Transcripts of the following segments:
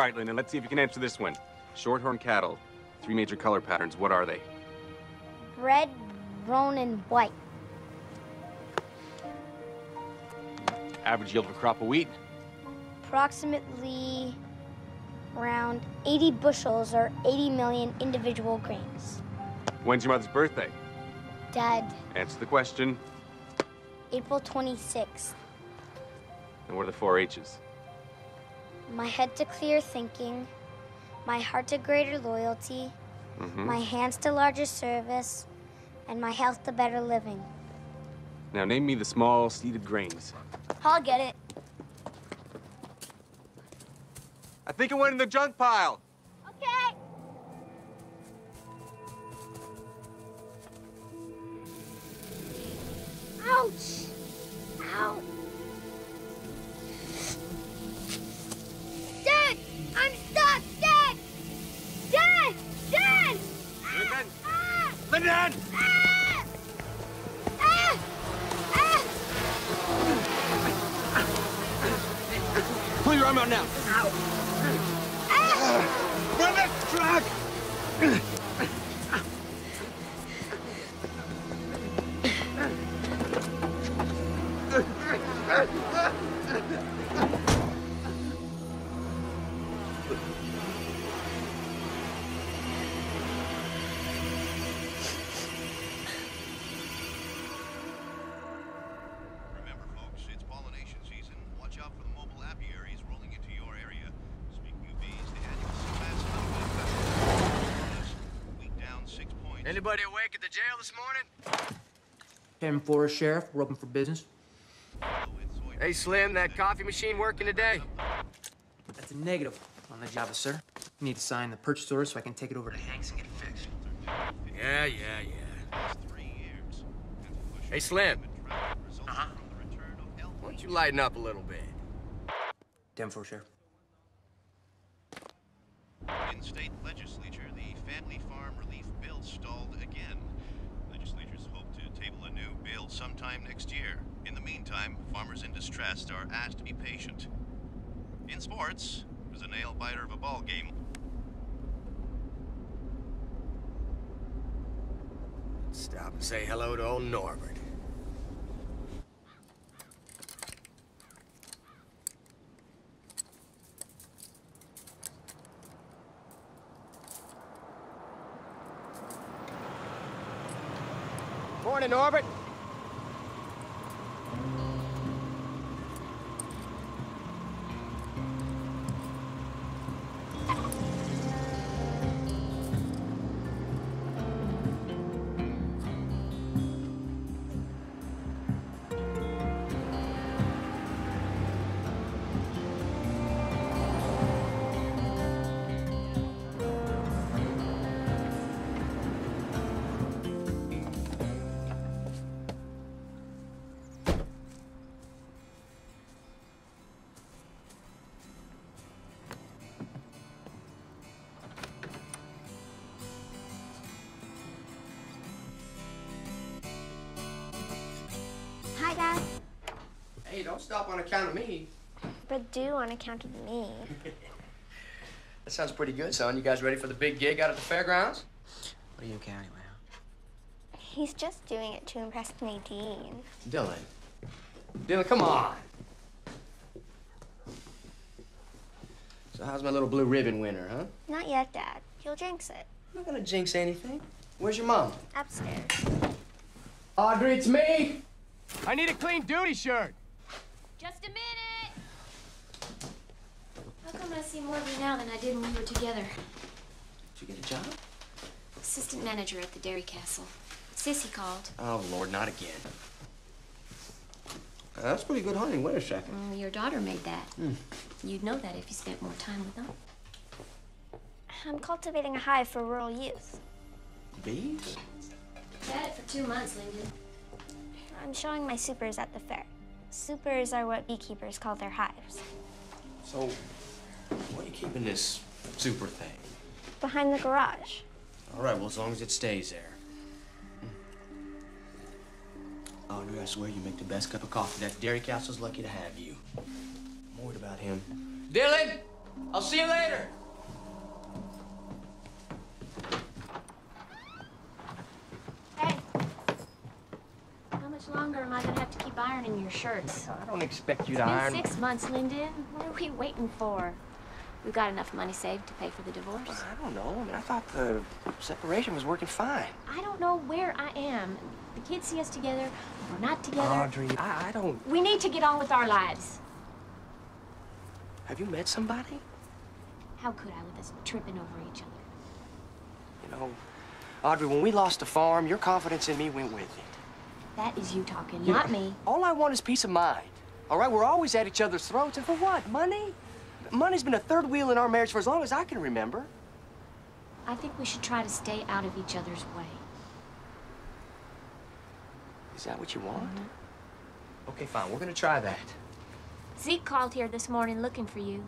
right, Lyndon, let's see if you can answer this one. Shorthorn cattle, 3 major color patterns. What are they? Red, roan, and white. Average yield of a crop of wheat? Approximately around 80 bushels or 80 million individual grains. When's your mother's birthday? Dad, Answer the question. April 26th. And what are the 4 H's? My head to clear thinking, my heart to greater loyalty, my hands to larger service, and my health to better living. Now name me the small seeded grains. I'll get it. I think it went in the junk pile. Okay. Ouch! Ow! Dad! I'm stuck! Dad! Dad! Dad! Lyndon! Ah! Lyndon! Ah! Ah! Ah! Pull your arm out now. Run that truck! Remember, folks, it's pollination season. Watch out for the mobile apiaries rolling into your area. Speaking of bees, the annual Seabass Honeycomb Festival. Week down 6 points. Anybody awake at the jail this morning? Kevin Forrest, Sheriff. We're open for business. Hey, Slim, that coffee machine working today? That's a negative on the job, sir. You need to sign the purchase order so I can take it over to Hanks and get it fixed. Yeah. 3 years. Hey, Slim. Uh-huh. Why don't you lighten up a little bit? 10-4, Sheriff. In state legislature, the family farm relief bill stalled again. Legislators hope to table a new bill sometime next year. In the meantime, farmers in distress are asked to be patient. In sports, it was a nail-biter of a ball game. Stop and say hello to old Norbert. Morning, Norbert. Hi, Dad. Hey, don't stop on account of me. But do on account of me. That sounds pretty good, son. You guys ready for the big gig out at the fairgrounds? What are you okay anyway? He's just doing it to impress Nadine. Dylan, come on. So how's my little blue ribbon winner, huh? Not yet, Dad. You'll jinx it. I'm not gonna jinx anything. Where's your mom? Upstairs. Audrey, it's me. I need a clean duty shirt. Just a minute! How come I see more of you now than I did when we were together? Did you get a job? Assistant manager at the Dairy Castle. Sissy called. Oh, Lord, not again. That's pretty good hunting. Wait a second. Oh, your daughter made that. You'd know that if you spent more time with them. I'm cultivating a hive for rural youth. Bees? Had it for 2 months, Lyndon. I'm showing my supers at the fair. Supers are what beekeepers call their hives. So, where are you keeping this super thing? Behind the garage. All right, well, as long as it stays there. Audrey, I swear you make the best cup of coffee. That Dairy Castle's lucky to have you. I'm worried about him. Dylan! I'll see you later. Hey. How much longer am I gonna have to keep ironing your shirts? I don't expect you to It's iron. been 6 months, Lyndon. What are we waiting for? We've got enough money saved to pay for the divorce. I don't know. I mean, I thought the separation was working fine. I don't know where I am. The kids see us together. We're not together. Audrey, I don't... We need to get on with our lives. Have you met somebody? How could I with us tripping over each other? You know, Audrey, when we lost the farm, your confidence in me went with it. That is you talking, You not know, me. All I want is peace of mind. All right, we're always at each other's throats, and for what? Money? Money's been a third wheel in our marriage for as long as I can remember. I think we should try to stay out of each other's way. Is that what you want? Okay, fine. We're gonna try that. Zeke called here this morning looking for you.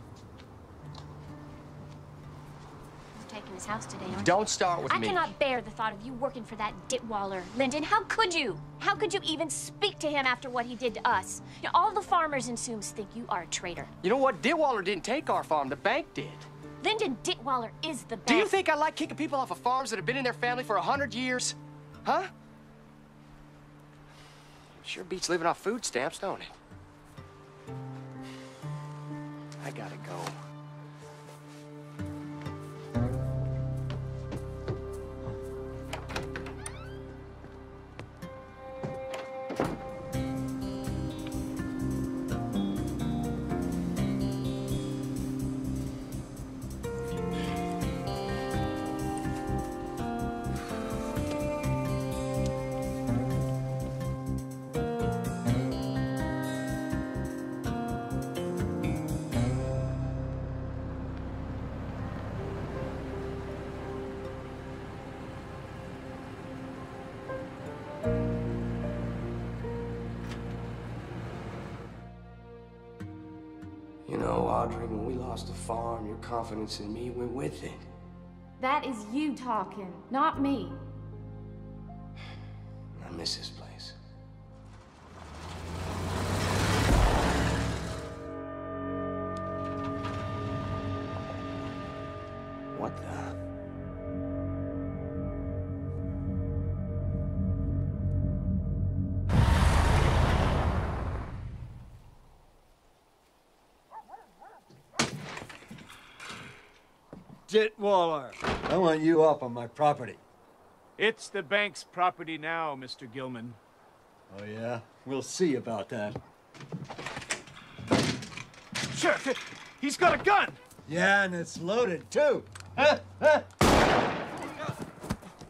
You're taking his house today, aren't you? Don't start with I me. cannot bear the thought of you working for that Ditwaller. Lyndon, how could you? How could you even speak to him after what he did to us? You know, all the farmers in Sooms think you are a traitor. You know what? Ditwaller didn't take our farm. The bank did. Lyndon Ditwaller is the bank. Do you think I like kicking people off of farms that have been in their family for 100 years? Huh? Sure beats living off food stamps, don't it? I gotta go. You know, Audrey, when we lost the farm, your confidence in me went with it. That is you talking, not me. I miss this place. What the? Ditwaller, I want you up on my property. It's the bank's property now, Mr. Gilman. Oh, yeah? We'll see about that. Sheriff, he's got a gun! Yeah, and it's loaded, too.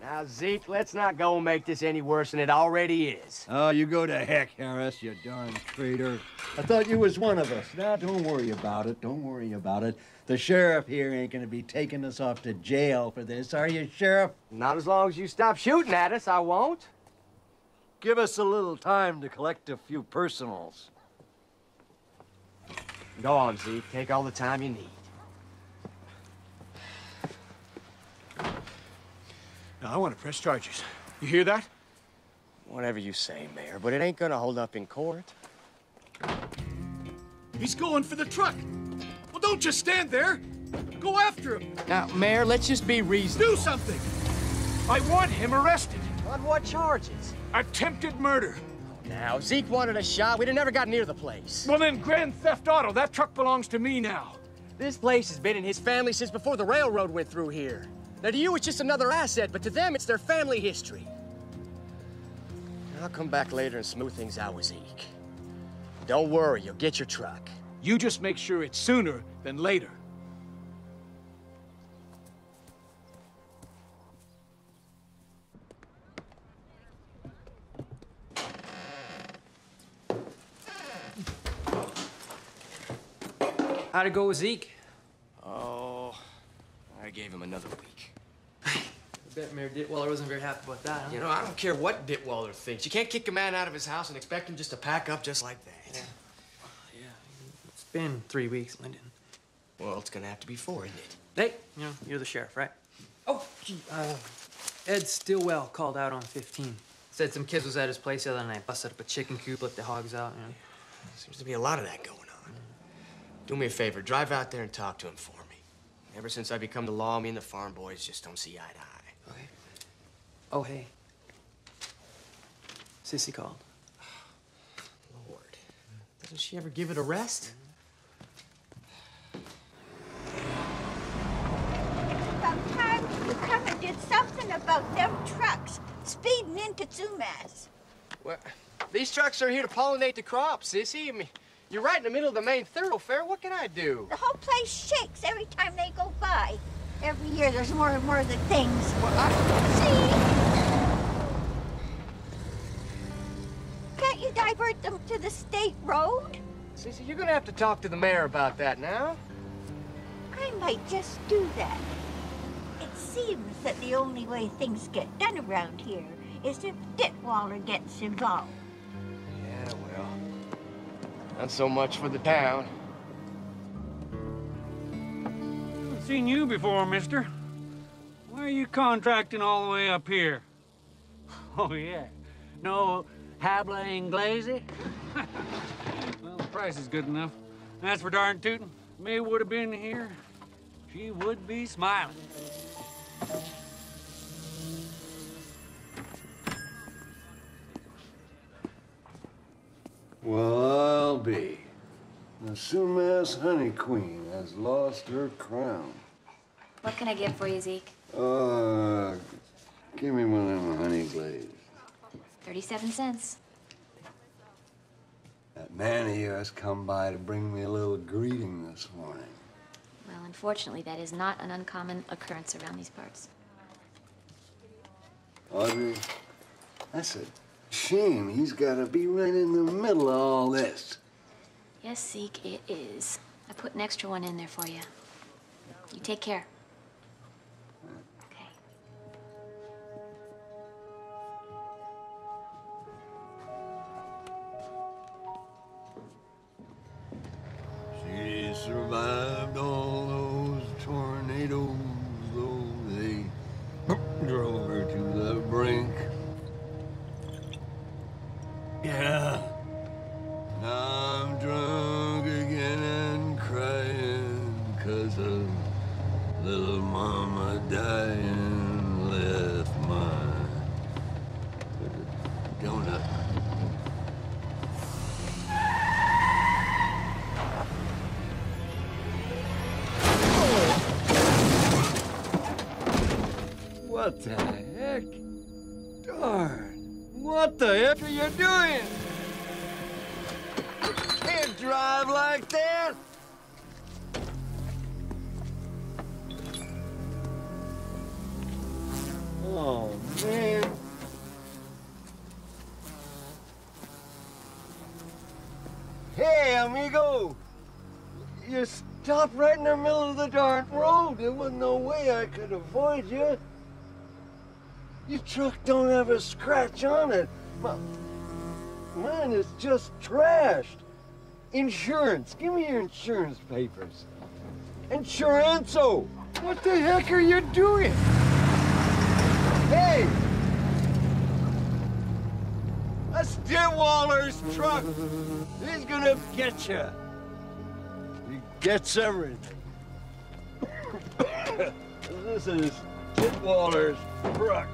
Now, Zeke, let's not go and make this any worse than it already is. Oh, you go to heck, Harris, you darn traitor. I thought you was one of us. Now, don't worry about it. Don't worry about it. The sheriff here ain't gonna be taking us off to jail for this, are you, Sheriff? Not as long as you stop shooting at us, I won't. Give us a little time to collect a few personals. Go on, Zeke. Take all the time you need. Now, I want to press charges. You hear that? Whatever you say, Mayor, but it ain't gonna hold up in court. He's going for the truck. Well, don't just stand there. Go after him. Now, Mayor, let's just be reasonable. Do something. I want him arrested. On what charges? Attempted murder. Now, Zeke wanted a shot. We'd have never got near the place. Well, then, grand theft auto. That truck belongs to me now. This place has been in his family since before the railroad went through here. Now, to you, it's just another asset, but to them, it's their family history. I'll come back later and smooth things out with Zeke. Don't worry, you'll get your truck. You just make sure it's sooner than later. How'd it go with Zeke? Oh, I gave him another week. I bet Mayor Ditwaller wasn't very happy about that, huh? You know, I don't care what Ditwaller thinks. You can't kick a man out of his house and expect him just to pack up just like that. Yeah. It's been 3 weeks, Lyndon. Well, it's gonna have to be 4, isn't it? Hey, you know, you're the sheriff, right? Oh, gee, Ed Stillwell called out on 15. Said some kids was at his place the other night, busted up a chicken coop, let the hogs out, you know. Seems to be a lot of that going on. Do me a favor, drive out there and talk to him for me. Ever since I become the law, me and the farm boys just don't see eye to eye. Okay. Oh, hey. Sissy called. Lord. Doesn't she ever give it a rest? About time you come and did something about them trucks speeding into Sumas. Well, these trucks are here to pollinate the crops, Sissy. I mean, you're right in the middle of the main thoroughfare. What can I do? The whole place shakes every time they go by. Every year there's more and more of the things. Well, See? Can't you divert them to the state road? Sissy, you're gonna have to talk to the mayor about that now. I might just do that. It seems that the only way things get done around here is if Ditwaller gets involved. Yeah, well, not so much for the town. I've seen you before, mister. Why are you contracting all the way up here? Oh, yeah. No habla inglese? Well, the price is good enough. That's for darn tootin'. May would have been here. She would be smiling. Well, I'll be. The Sumas Honey Queen has lost her crown. What can I get for you, Zeke? Give me one of them honey glazed. 37 cents. That man of yours come by to bring me a little greeting this morning. Well, unfortunately, that is not an uncommon occurrence around these parts. Audrey, that's a shame. He's got to be right in the middle of all this. Yes, Zeke, it is. I put an extra one in there for you. You take care. Okay. She survived all those tornadoes, though they drove her to the brink. Yeah. Now I'm drunk again and crying 'cause of little mama dying. Left my donut. What the heck? Darn. What the heck are you doing? You can't drive like that. Oh, man. Hey, amigo. You stopped right in the middle of the darn road. There was no way I could avoid you. Your truck don't have a scratch on it. Mine is just trashed. Insurance. Give me your insurance papers. Insuranzo. What the heck are you doing? Hey! That's Ditwaller's truck. He's gonna get you. He gets everything. This is Ditwaller's truck.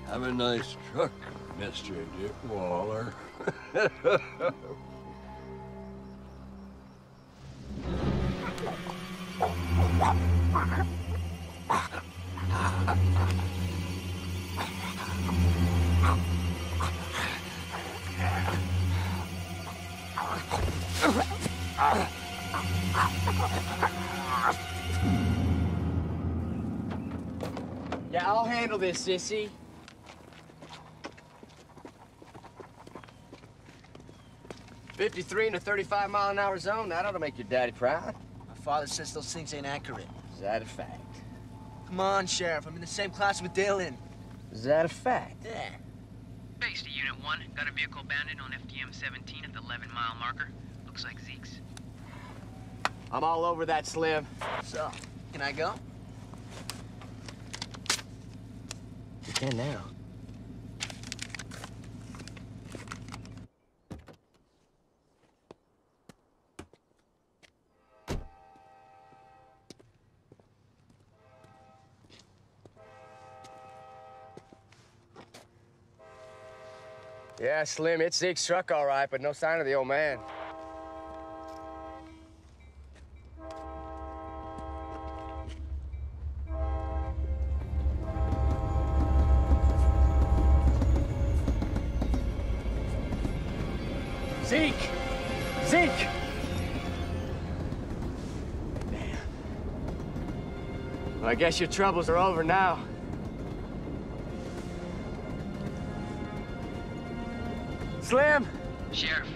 Have a nice truck, Mr. Ditwaller. Yeah, I'll handle this, Sissy. .53 in a 35-mile-an-hour zone, that ought to make your daddy proud. My father says those things ain't accurate. Is that a fact? Come on, Sheriff. I'm in the same class with Dylan. Is that a fact? Yeah. Base to Unit 1. Got a vehicle abandoned on FTM 17 at the 11-mile marker. Looks like Zeke's. I'm all over that, Slim. So, can I go? You can now. Yeah, Slim, it's Zeke's truck all right, but no sign of the old man. Zeke! Zeke! Man. Well, I guess your troubles are over now. Slim? Sheriff.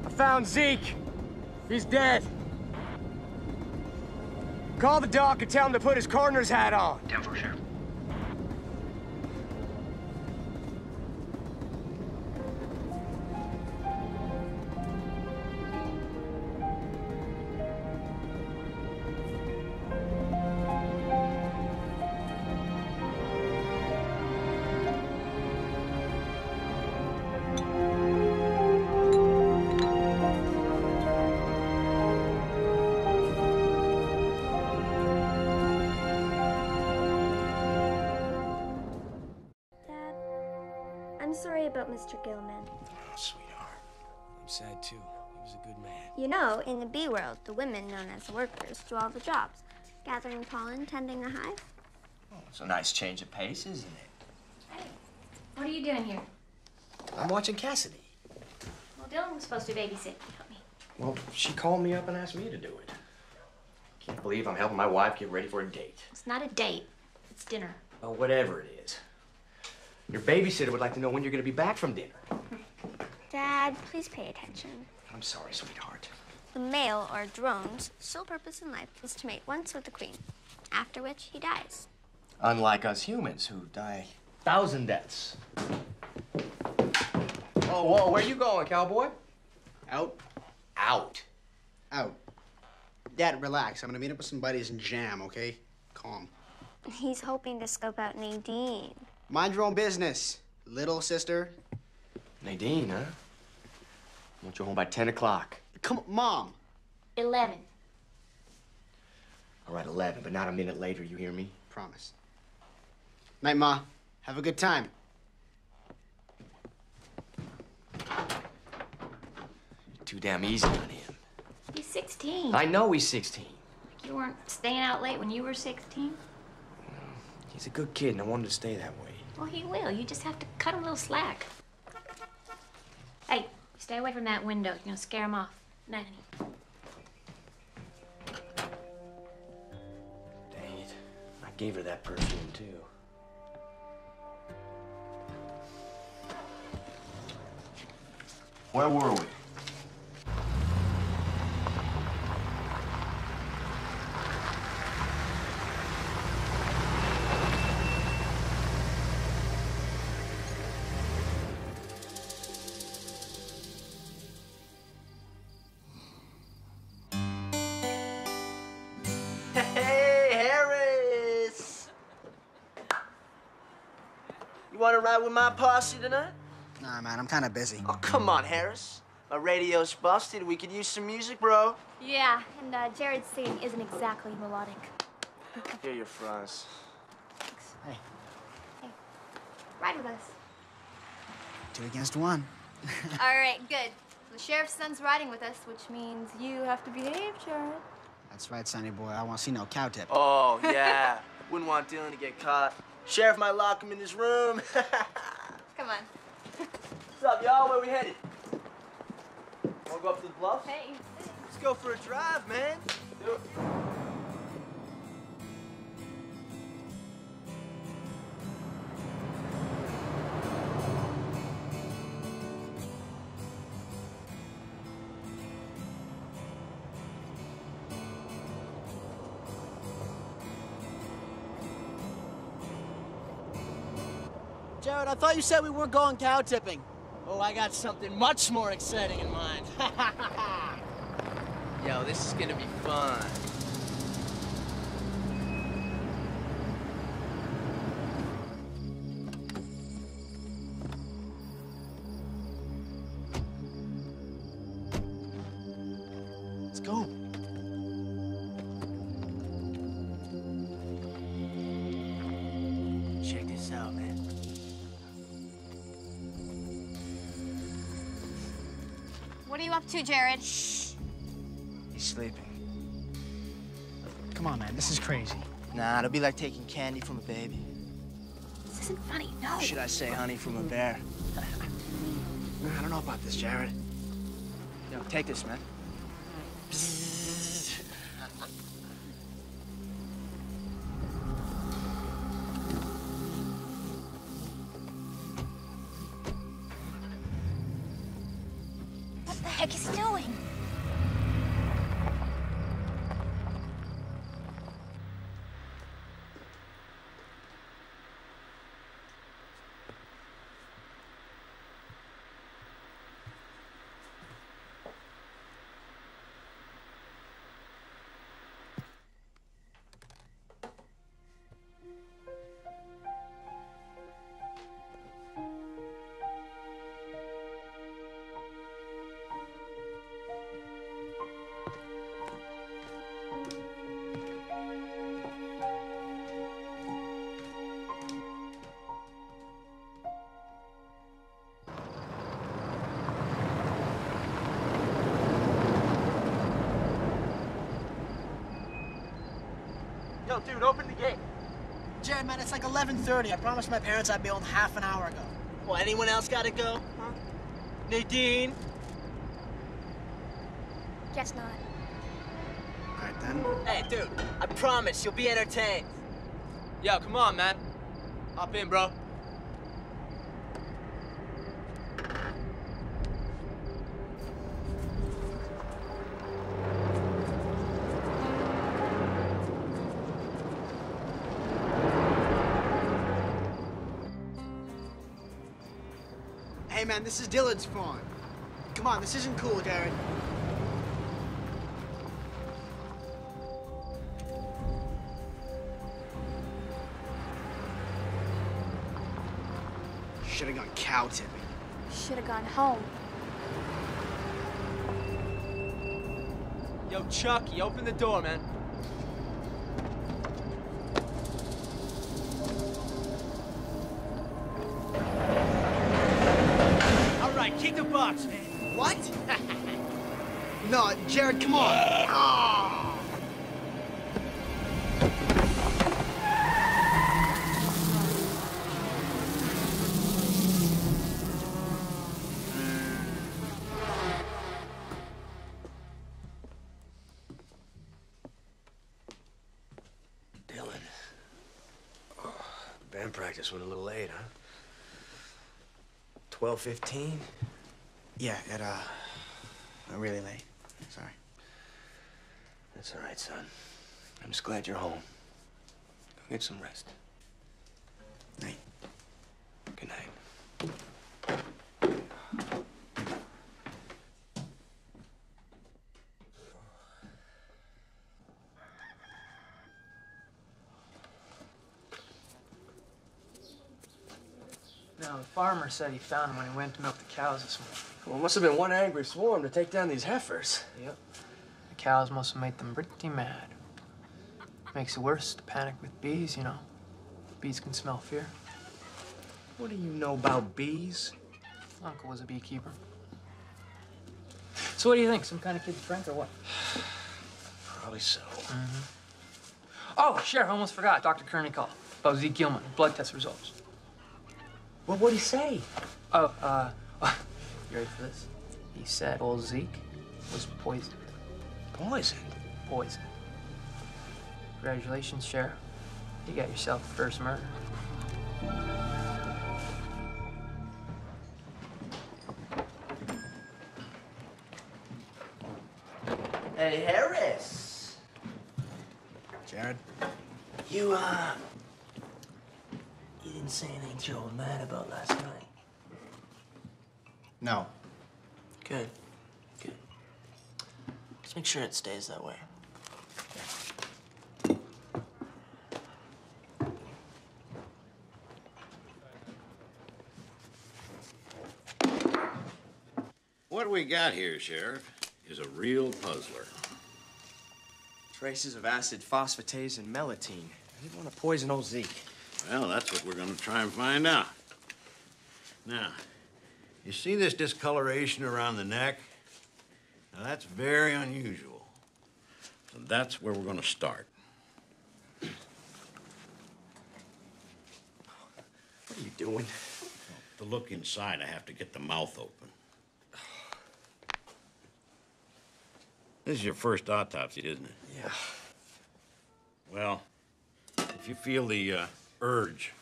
I found Zeke. He's dead. Call the doc and tell him to put his coroner's hat on. 10-4, Sheriff. I'm sorry about Mr. Gilman. Oh, sweetheart. I'm sad, too. He was a good man. You know, in the bee world, the women, known as the workers, do all the jobs. Gathering pollen, tending the hive. Oh, it's a nice change of pace, isn't it? Hey, what are you doing here? I'm watching Cassidy. Well, Dylan was supposed to babysit. Help me. Well, she called me up and asked me to do it. Can't believe I'm helping my wife get ready for a date. It's not a date. It's dinner. Well, whatever it is. Your babysitter would like to know when you're going to be back from dinner. Dad, please pay attention. I'm sorry, sweetheart. The male, or drone's, sole purpose in life is to mate once with the queen, after which he dies. Unlike us humans, who die 1,000 deaths. Oh, whoa, where you going, cowboy? Out. Out. Out. Dad, relax. I'm gonna meet up with some buddies and jam, okay? Calm. He's hoping to scope out Nadine. Mind your own business, little sister. Nadine, huh? I want you home by 10 o'clock. Come on, Mom. 11. All right, 11, but not a minute later, you hear me? Promise. Night, Ma. Have a good time. You're too damn easy on him. He's 16. I know he's 16. You weren't staying out late when you were 16? He's a good kid, and I wanted to stay that way. Well, he will. You just have to cut him a little slack. Hey, stay away from that window. You're gonna scare him off. Night, honey. Dang it. I gave her that perfume, too. Where were we? Want to ride with my posse tonight? Nah, man, I'm kind of busy. Oh, come on, Harris. My radio's busted. We could use some music, bro. Yeah, and Jared's singing isn't exactly melodic. Here, your fries. Thanks. Hey, ride with us. 2 against 1. All right, good. The sheriff's son's riding with us, which means you have to behave, Jared. That's right, sonny boy. I won't see no cow tip. Oh, yeah. Wouldn't want Dylan to get caught. Sheriff might lock him in his room. Come on. What's up, y'all? Where we headed? Wanna go up to the bluff? Hey. Let's go for a drive, man. Do it. Jared, I thought you said we weren't going cow tipping. Oh, I got something much more exciting in mind. Yo, this is gonna be fun. go. Check this out, man. What are you up to, Jared? He's sleeping. Come on, man. This is crazy. Nah, it'll be like taking candy from a baby. This isn't funny, no. Or should I say honey from a bear? I don't know about this, Jared. Yo, take this, man. What the heck is he doing? Yo, dude, open the gate. Jared, man, it's like 11:30. I promised my parents I'd be home half an hour ago. Well, anyone else gotta go? Huh? Nadine? Guess not. All right, then. Hey, dude, I promise you'll be entertained. Yo, come on, man. Hop in, bro. Hey, man, this is Dylan's phone. Come on, this isn't cool, Jared. Should've gone cow tipping. Should have gone home. Yo, Chucky, open the door, man. All right, kick the box, man. What? No, Jared, come on. Dylan. Oh, band practice went a little late, huh? 12:15? Yeah, really late. Sorry. That's all right, son. I'm just glad you're home. Go get some rest. Night. Good night. Now, the farmer said he found him when he went to milk the cows this morning. Well, it must have been one angry swarm to take down these heifers. Yep. The cows must have made them pretty mad. Makes it worse to panic with bees, you know. Bees can smell fear. What do you know about bees? Uncle was a beekeeper. So what do you think? Some kind of kid's prank or what? Probably so. Oh, Sheriff, I almost forgot. Dr. Kearney called about Zeke Gilman. Blood test results. Well, what'd he say? Oh, you ready for this? He said old Zeke was poisoned. Poisoned? Poisoned. Congratulations, Sheriff. You got yourself the first murder. Hey, Harris. Jared? You didn't say anything to your old man about last night. No. Good. Good. Just make sure it stays that way. What we got here, Sheriff, is a real puzzler. Traces of acid phosphatase and melatonin. I didn't want to poison old Zeke. Well, that's what we're going to try and find out. Now, you see this discoloration around the neck? Now, that's very unusual. So that's where we're going to start. What are you doing? To look inside, I have to get the mouth open. This is your first autopsy, isn't it? Yeah. Well, if you feel the urge,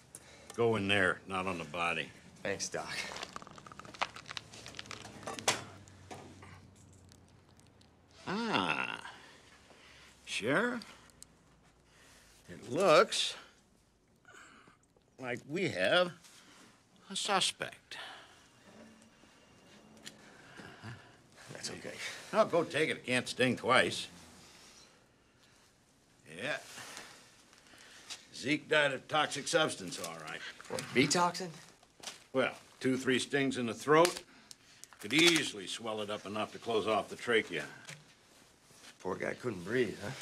go in there, not on the body. Thanks, Doc. Ah. Sheriff? It looks like we have a suspect. That's okay. I'll go take it. It can't sting twice. Yeah. Zeke died of toxic substance, all right. What, bee toxin? Well, 2-3 stings in the throat could easily swell it up enough to close off the trachea. Poor guy couldn't breathe, huh?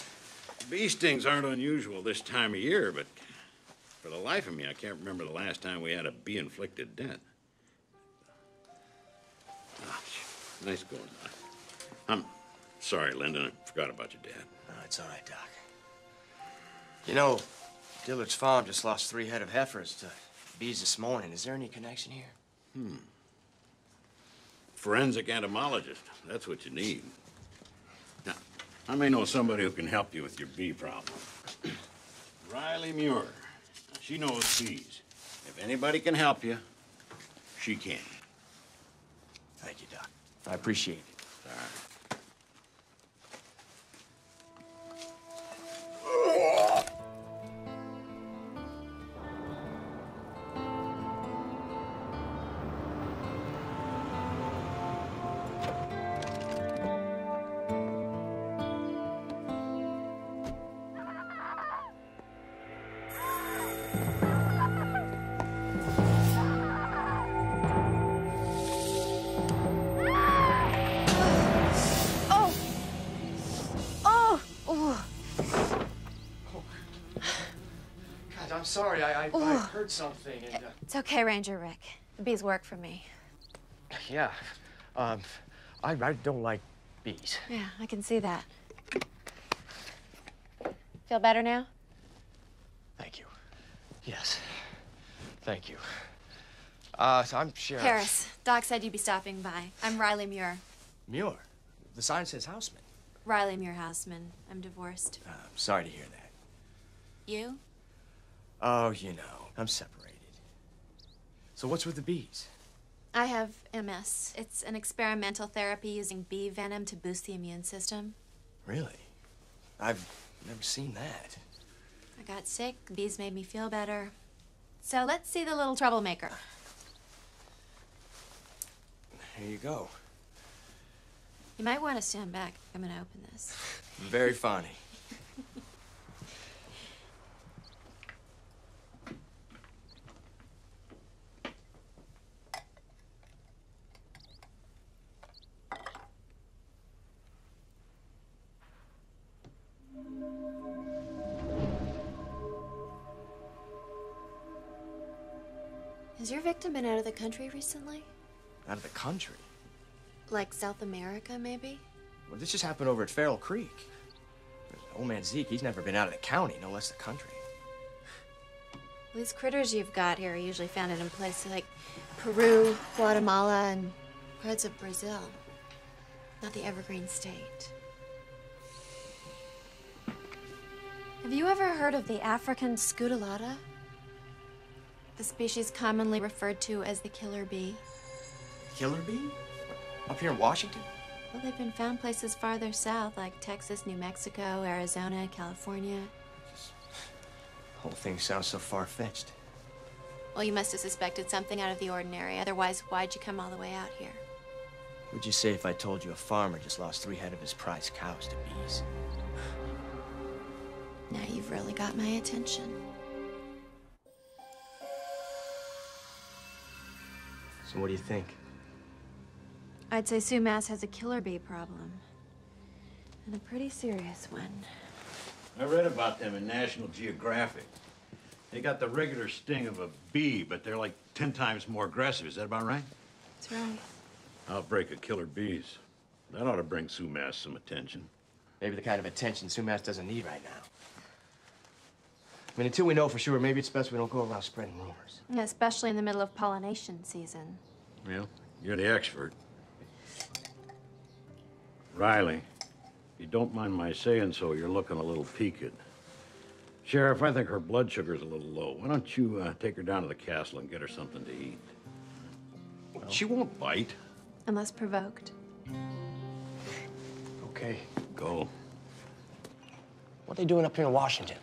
Bee stings aren't unusual this time of year, but for the life of me, I can't remember the last time we had a bee-inflicted death. Ah, nice going, Doc. I'm sorry, Lyndon. I forgot about your dad. No, it's all right, Doc. You know, Dillard's farm just lost 3 head of heifers to bees this morning. Is there any connection here? Forensic entomologist. That's what you need. Now, I may know somebody who can help you with your bee problem. Riley Muir. Now, she knows bees. If anybody can help you, she can. Thank you, Doc. I appreciate it. All right. God, I'm sorry. I heard something and... It's okay, Ranger Rick. The bees work for me. Yeah. I don't like bees. Yeah, I can see that. Feel better now? Thank you. Yes. Thank you. So I'm Sheriff... Harris, Doc said you'd be stopping by. I'm Riley Muir. Muir? The sign says Houseman. Riley Muir Houseman. I'm divorced. I'm sorry to hear that. You? Oh, you know, I'm separated. So what's with the bees? I have MS. It's an experimental therapy using bee venom to boost the immune system. Really? I've never seen that. I got sick, the bees made me feel better. So let's see the little troublemaker. Here you go. You might want to stand back. I'm gonna open this. Very funny. Has your victim been out of the country recently? Out of the country? Like South America, maybe? Well, this just happened over at Farrell Creek. Old man Zeke, he's never been out of the county, no less the country. These critters you've got here are usually found in places like Peru, Guatemala, and parts of Brazil. Not the Evergreen State. Have you ever heard of the African scutellata? The species commonly referred to as the killer bee. Killer bee? Up here in Washington? Well, they've been found places farther south, like Texas, New Mexico, Arizona, California. The whole thing sounds so far-fetched. Well, you must have suspected something out of the ordinary. Otherwise, why'd you come all the way out here? What'd you say if I told you a farmer just lost 3 head of his prized cows to bees? Now you've really got my attention. So what do you think? I'd say Sumas has a killer bee problem. And a pretty serious one. I read about them in National Geographic. They got the regular sting of a bee, but they're like 10 times more aggressive. Is that about right? That's right. Outbreak of killer bees. That ought to bring Sumas some attention. Maybe the kind of attention Sumas doesn't need right now. I mean, until we know for sure, maybe it's best we don't go around spreading rumors. Yeah, especially in the middle of pollination season. Well, you're the expert. Riley, if you don't mind my saying so, you're looking a little peaked. Sheriff, I think her blood sugar's a little low. Why don't you take her down to the castle and get her something to eat? Well, she won't bite. Unless provoked. Okay. Go. What are they doing up here in Washington?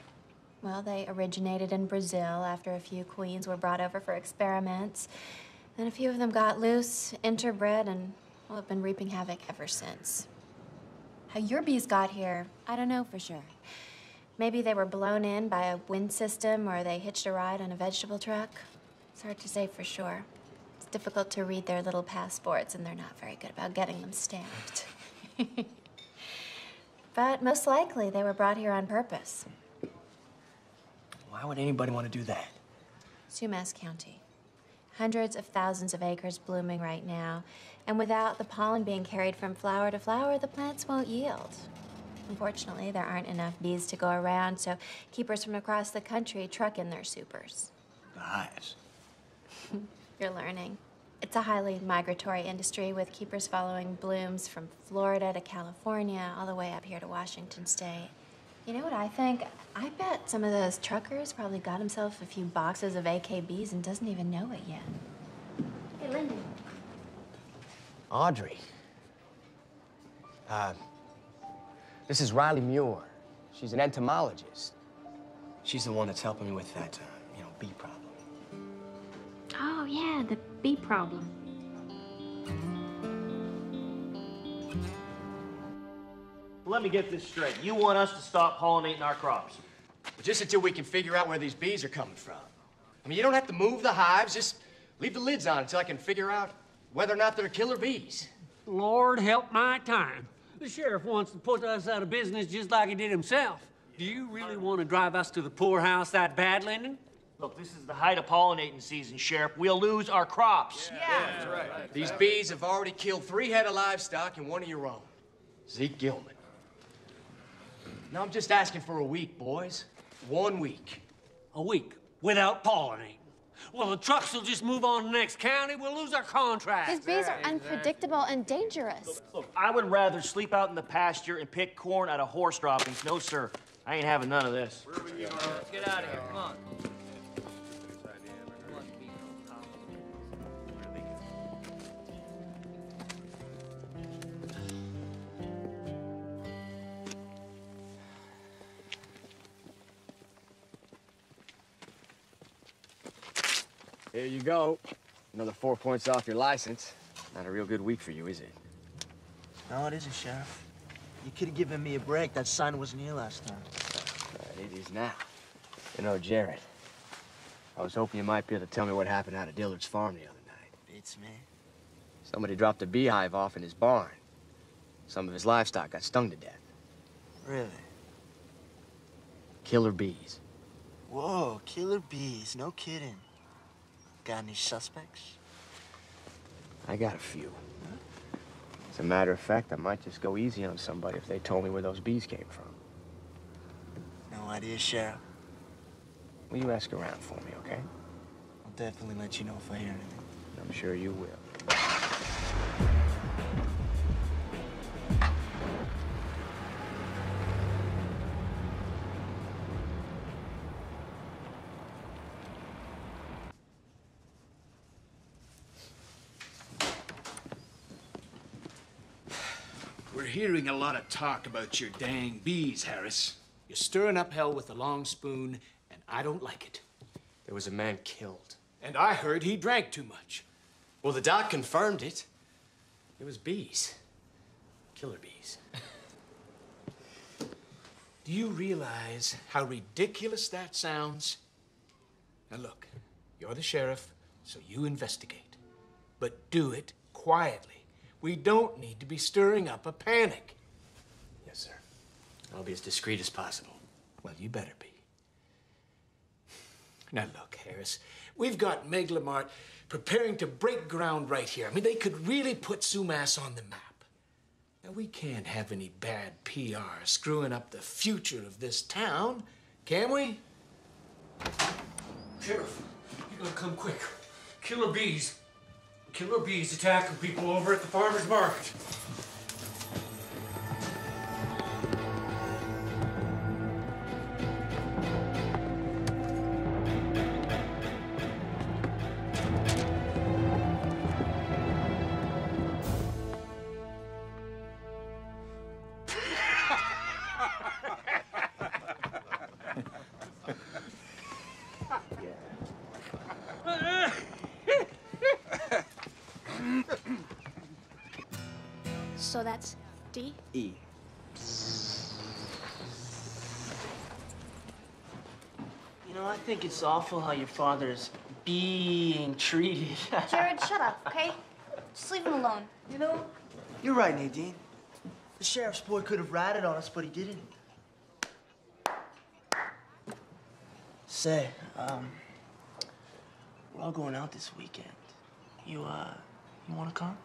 Well, they originated in Brazil after a few queens were brought over for experiments. Then a few of them got loose, interbred, and, well, have been reaping havoc ever since. How your bees got here, I don't know for sure. Maybe they were blown in by a wind system or they hitched a ride on a vegetable truck. It's hard to say for sure. It's difficult to read their little passports, and they're not very good about getting them stamped. But most likely they were brought here on purpose. Why would anybody want to do that? Sumas County. Hundreds of thousands of acres blooming right now. And without the pollen being carried from flower to flower, the plants won't yield. Unfortunately, there aren't enough bees to go around, so keepers from across the country truck in their supers. The hives. You're learning. It's a highly migratory industry with keepers following blooms from Florida to California, all the way up here to Washington State. You know what I think? I bet some of those truckers probably got himself a few boxes of AKBs and doesn't even know it yet. Hey, Lyndon. Audrey. This is Riley Muir. She's an entomologist. She's the one that's helping me with that, bee problem. Oh, yeah, the bee problem. Let me get this straight. You want us to stop pollinating our crops? Just until we can figure out where these bees are coming from. I mean, you don't have to move the hives. Just leave the lids on until I can figure out whether or not they're killer bees. Lord help my time. The sheriff wants to put us out of business just like he did himself. Do you really want to drive us to the poorhouse that bad, Lyndon? Look, this is the height of pollinating season, Sheriff. We'll lose our crops. Yeah, that's right. These bees have already killed 3 head of livestock and one of your own. Zeke Gilman. Now I'm just asking for a week, boys. 1 week. A week without pollinating? Well, the trucks will just move on to the next county. We'll lose our contract. These bees are unpredictable and dangerous. Look, I would rather sleep out in the pasture and pick corn out of horse droppings. No, sir. I ain't having none of this. Let's get out of here. Come on. Here you go. Another 4 points off your license. Not a real good week for you, is it? No, it isn't, Sheriff. You could have given me a break. That sign wasn't here last time. It is now. You know, Jared, I was hoping you might be able to tell me what happened out at Dillard's farm the other night. Beats me. Somebody dropped a beehive off in his barn. Some of his livestock got stung to death. Really? Killer bees. Whoa, killer bees. No kidding. Got any suspects? I got a few. As a matter of fact, I might just go easy on somebody if they told me where those bees came from. No idea, Sheriff. Will you ask around for me, okay? I'll definitely let you know if I hear anything. I'm sure you will. We're hearing a lot of talk about your dang bees, Harris. You're stirring up hell with a long spoon, and I don't like it. There was a man killed. And I heard he drank too much. Well, the doc confirmed it. It was bees. Killer bees. Do you realize how ridiculous that sounds? Now look, you're the sheriff, so you investigate. But do it quietly. We don't need to be stirring up a panic. Yes, sir. I'll be as discreet as possible. Well, you better be. Now look, Harris, we've got Meglamart preparing to break ground right here. I mean, they could really put Sumas on the map. Now, we can't have any bad PR screwing up the future of this town, can we? Sheriff, you gotta come quick. Killer bees. Killer bees attacking people over at the farmer's market. So that's D? E. You know, I think it's awful how your father's being treated. Jared, shut up, okay? Just leave him alone. You know, you're right, Nadine. The sheriff's boy could have ratted on us, but he didn't. Say, we're all going out this weekend. You wanna come?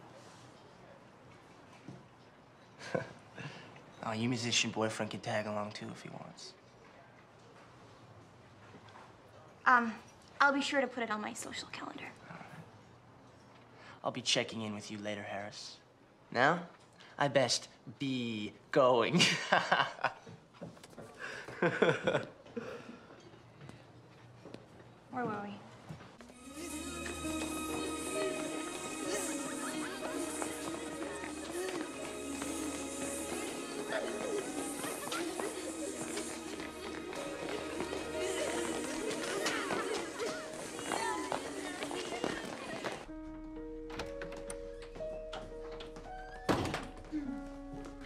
Oh, your musician boyfriend can tag along too if he wants. I'll be sure to put it on my social calendar. I'll be checking in with you later, Harris. Now, I best be going. Where were we?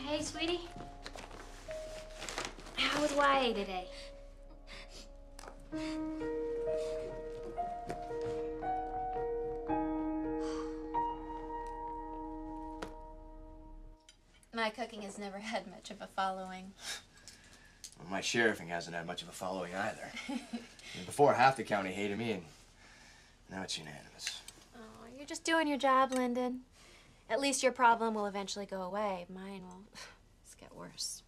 Hey, sweetie. How was YA today? My cooking has never had much of a following. Well, my sheriffing hasn't had much of a following either. I mean, before, half the county hated me, and now it's unanimous. Oh, you're just doing your job, Lyndon. At least your problem will eventually go away. Mine will just get worse.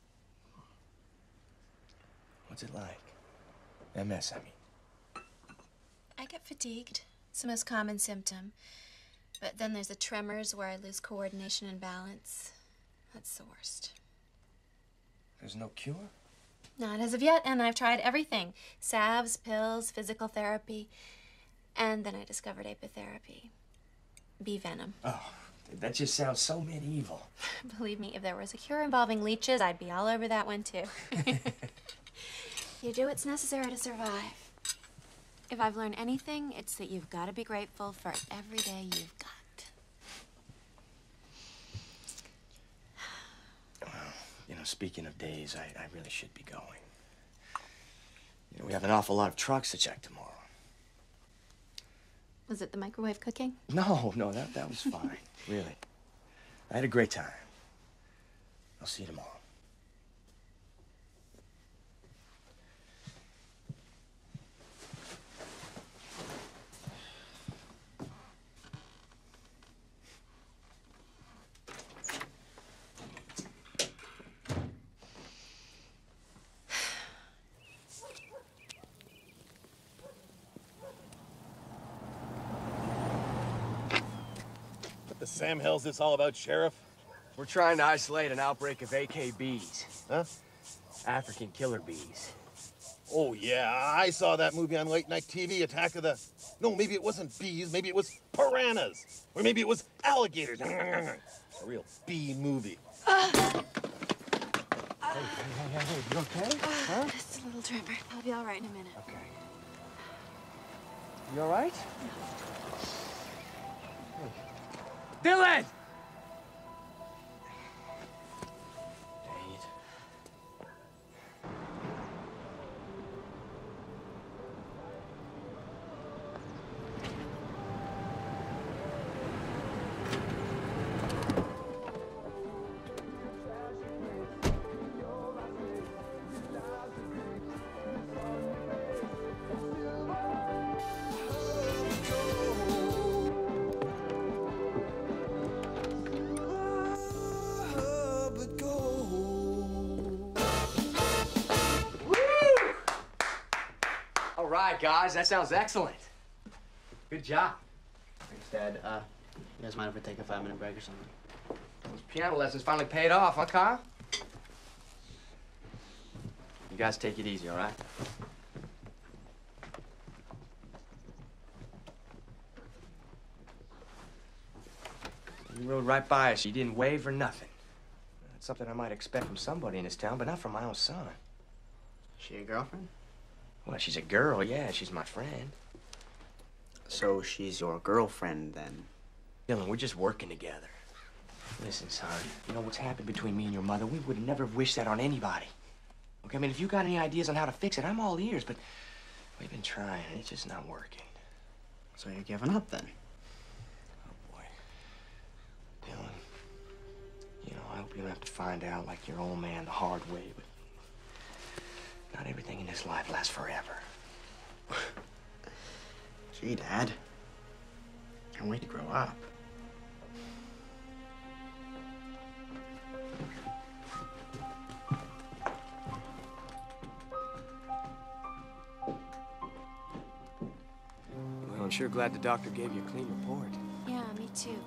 What's it like? MS, I mean. I get fatigued. It's the most common symptom. But then there's the tremors where I lose coordination and balance. That's the worst. There's no cure? Not as of yet, and I've tried everything. Salves, pills, physical therapy. And then I discovered apitherapy. Bee venom. Oh, that just sounds so medieval. Believe me, if there was a cure involving leeches, I'd be all over that one too. You do what's necessary to survive. If I've learned anything, it's that you've got to be grateful for every day you've got. You know, speaking of days, I really should be going. You know, we have an awful lot of trucks to check tomorrow. Was it the microwave cooking? No, that was fine. Really. I had a great time. I'll see you tomorrow. The Sam hell's this all about, Sheriff? We're trying to isolate an outbreak of AKBs. Huh? African killer bees. Oh, yeah, I saw that movie on late night TV, Attack of the... No, maybe it wasn't bees, maybe it was piranhas. Or maybe it was alligators. A real bee movie. Hey, you okay? Huh? Just a little tremor. I'll be all right in a minute. Okay. You all right? Dylan! right, guys. That sounds excellent. Good job. Thanks, Dad. You guys mind if we take a 5-minute break or something? Those piano lessons finally paid off, huh, Kyle? You guys take it easy, all right? You rode right by us. You didn't wave or nothing. That's something I might expect from somebody in this town, but not from my own son. She a girlfriend? Well, she's a girl, yeah. She's my friend. So she's your girlfriend, then? Dylan, we're just working together. Listen, son, you know what's happened between me and your mother? We would never wish that on anybody. Okay, I mean, if you got any ideas on how to fix it, I'm all ears, but we've been trying. It's just not working. So you're giving up, then? Dylan, you know, I hope you don't have to find out like your old man the hard way, but not everything in this life lasts forever. Gee, Dad. Can't wait to grow up. Well, I'm sure glad the doctor gave you a clean report. Yeah, me too.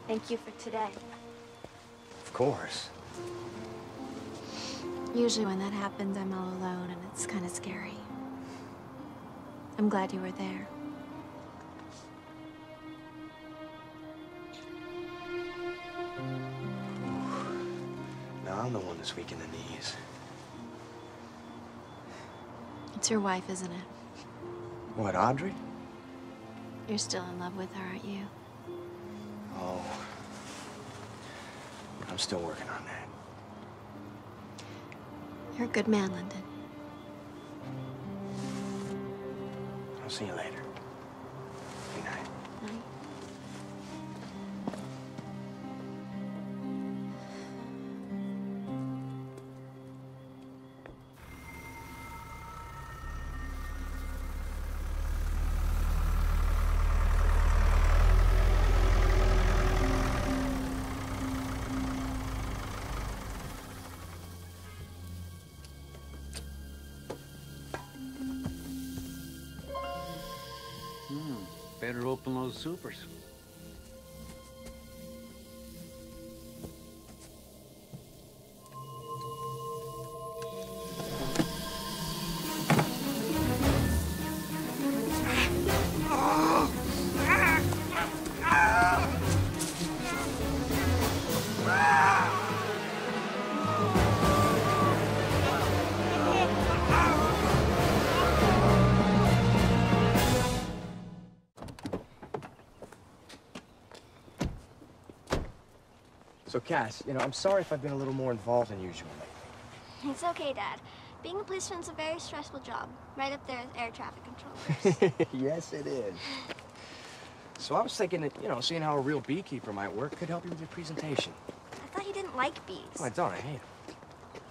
Thank you for today. Of course. Usually when that happens, I'm all alone, and it's kind of scary. I'm glad you were there. No, I'm the one that's weak in the knees. It's your wife, isn't it? What, Audrey? You're still in love with her, aren't you? Oh. I'm still working on that. You're a good man, Lyndon. I'll see you later. Good night. Night. Better open those supers. So, Cass, you know, I'm sorry if I've been a little more involved than usual lately. It's okay, Dad. Being a policeman's a very stressful job. Right up there with air traffic controllers. Yes, it is. So I was thinking that, you know, seeing how a real beekeeper might work could help you with your presentation. I thought you didn't like bees. Oh, I don't. I hate them.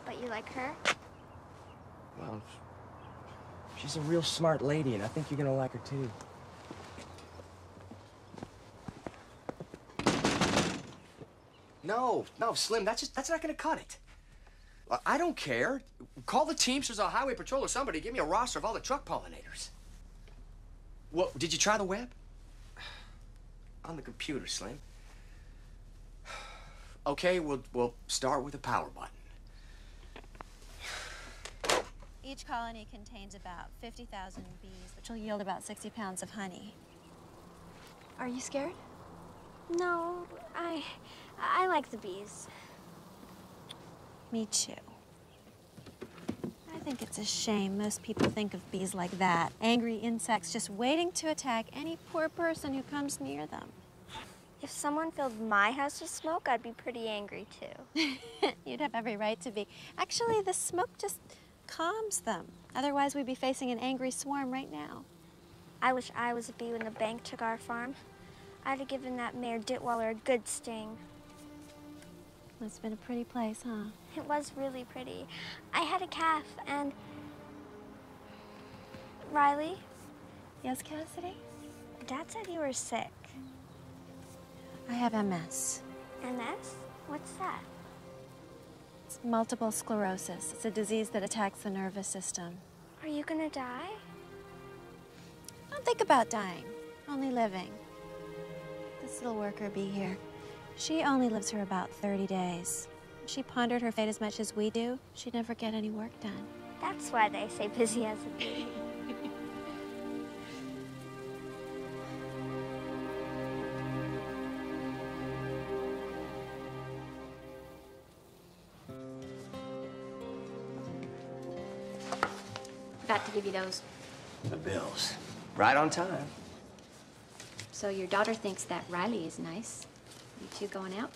But you like her? Well, she's a real smart lady, and I think you're gonna like her, too. No, Slim, that's not gonna cut it. I don't care. Call the Teamsters or Highway Patrol or somebody. Give me a roster of all the truck pollinators. Well, did you try the web? On the computer, Slim. Okay, we'll start with the power button. Each colony contains about 50,000 bees, which will yield about 60 pounds of honey. Are you scared? No, I like the bees. Me too. I think it's a shame most people think of bees like that. Angry insects just waiting to attack any poor person who comes near them. If someone filled my house with smoke, I'd be pretty angry too. You'd have every right to be. Actually, the smoke just calms them. Otherwise, we'd be facing an angry swarm right now. I wish I was a bee when the bank took our farm. I'd have given that Mayor Ditwaller a good sting. It's been a pretty place, huh? It was really pretty. I had a calf and... Riley? Yes, Cassidy? Dad said you were sick. I have MS. MS? What's that? It's multiple sclerosis. It's a disease that attacks the nervous system. Are you gonna die? Don't think about dying, only living. This little worker bee here, she only lives for about 30 days. If she pondered her fate as much as we do, she'd never get any work done. That's why they say busy as a bee. Forgot to give you those. The bills. Right on time. So your daughter thinks that Riley is nice. You two going out?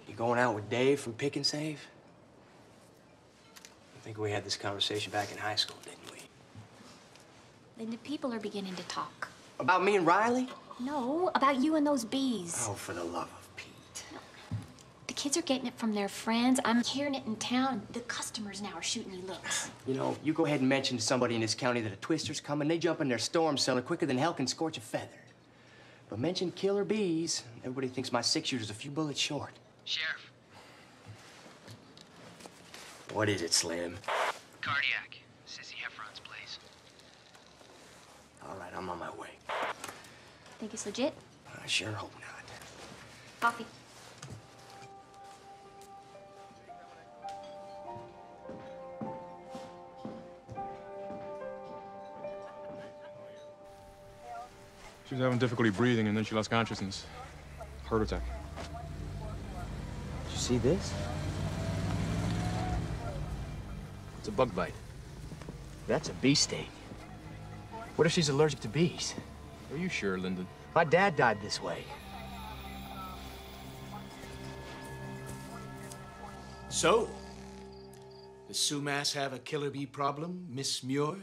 You going out with Dave from Pick and Save? I think we had this conversation back in high school, didn't we? Linda, people are beginning to talk. About me and Riley? No, about you and those bees. Oh, for the love of Pete. The kids are getting it from their friends. I'm hearing it in town. The customers now are shooting you looks. You know, you go ahead and mention to somebody in this county that a twister's coming, they jump in their storm cellar quicker than hell can scorch a feather. But mention killer bees, everybody thinks my 6-shooter's a few bullets short. Sheriff. What is it, Slim? Cardiac. Sissy Heffron's place. All right, I'm on my way. Think it's legit? I sure hope not. Coffee. She was having difficulty breathing, and then she lost consciousness. Heart attack. Did you see this? It's a bug bite. That's a bee sting. What if she's allergic to bees? Are you sure, Lyndon? My dad died this way. So, does Sumas have a killer bee problem, Miss Muir?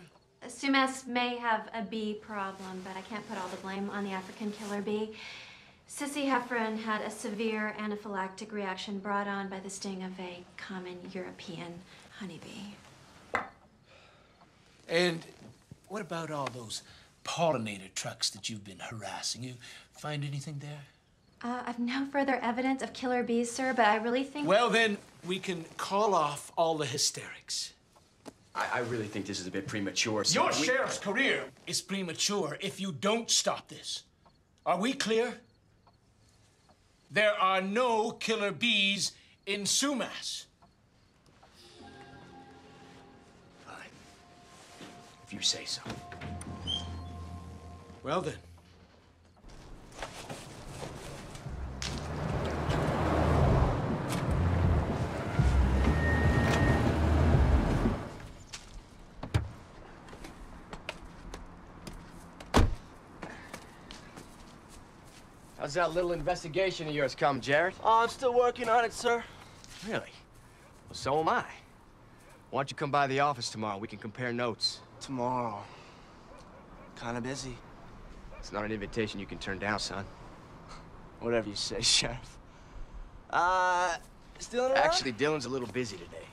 Sumas may have a bee problem, but I can't put all the blame on the African killer bee. Sissy Heffron had a severe anaphylactic reaction brought on by the sting of a common European honeybee. And what about all those pollinator trucks that you've been harassing? You find anything there? I've no further evidence of killer bees, sir, but I really think... Well, then, we can call off all the hysterics. I really think this is a bit premature, so Your sheriff's career is premature if you don't stop this. Are we clear? There are no killer bees in Sumas. Fine. If you say so. Well, then. How's that little investigation of yours come, Jarrett? Oh, I'm still working on it, sir. Really? Well, so am I. Why don't you come by the office tomorrow? We can compare notes. Tomorrow. Kinda busy. It's not an invitation you can turn down, son. Whatever you say, Sheriff. Still in around? Actually, Dylan's a little busy today.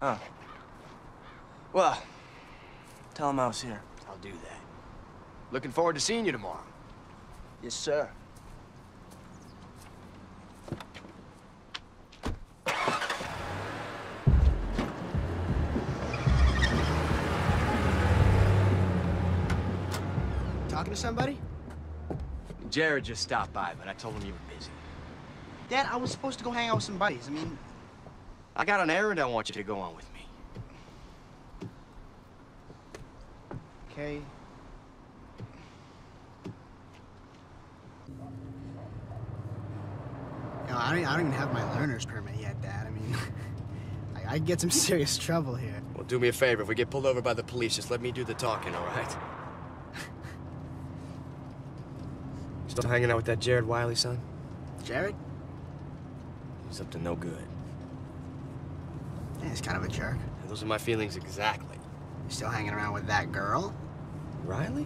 Oh. Well, tell him I was here. I'll do that. Looking forward to seeing you tomorrow. Yes, sir. Talking to somebody? Jared just stopped by, but I told him you were busy. Dad, I was supposed to go hang out with some buddies. I mean... I got an errand I want you to go on with me. Okay. You know, I don't even have my learner's permit yet, Dad. I mean, I'd get some serious trouble here. Well, do me a favor. If we get pulled over by the police, just let me do the talking, all right? Still hanging out with that Jared Wiley, son? Jared? He's up to no good. Yeah, he's kind of a jerk. Those are my feelings exactly. You still hanging around with that girl? Riley?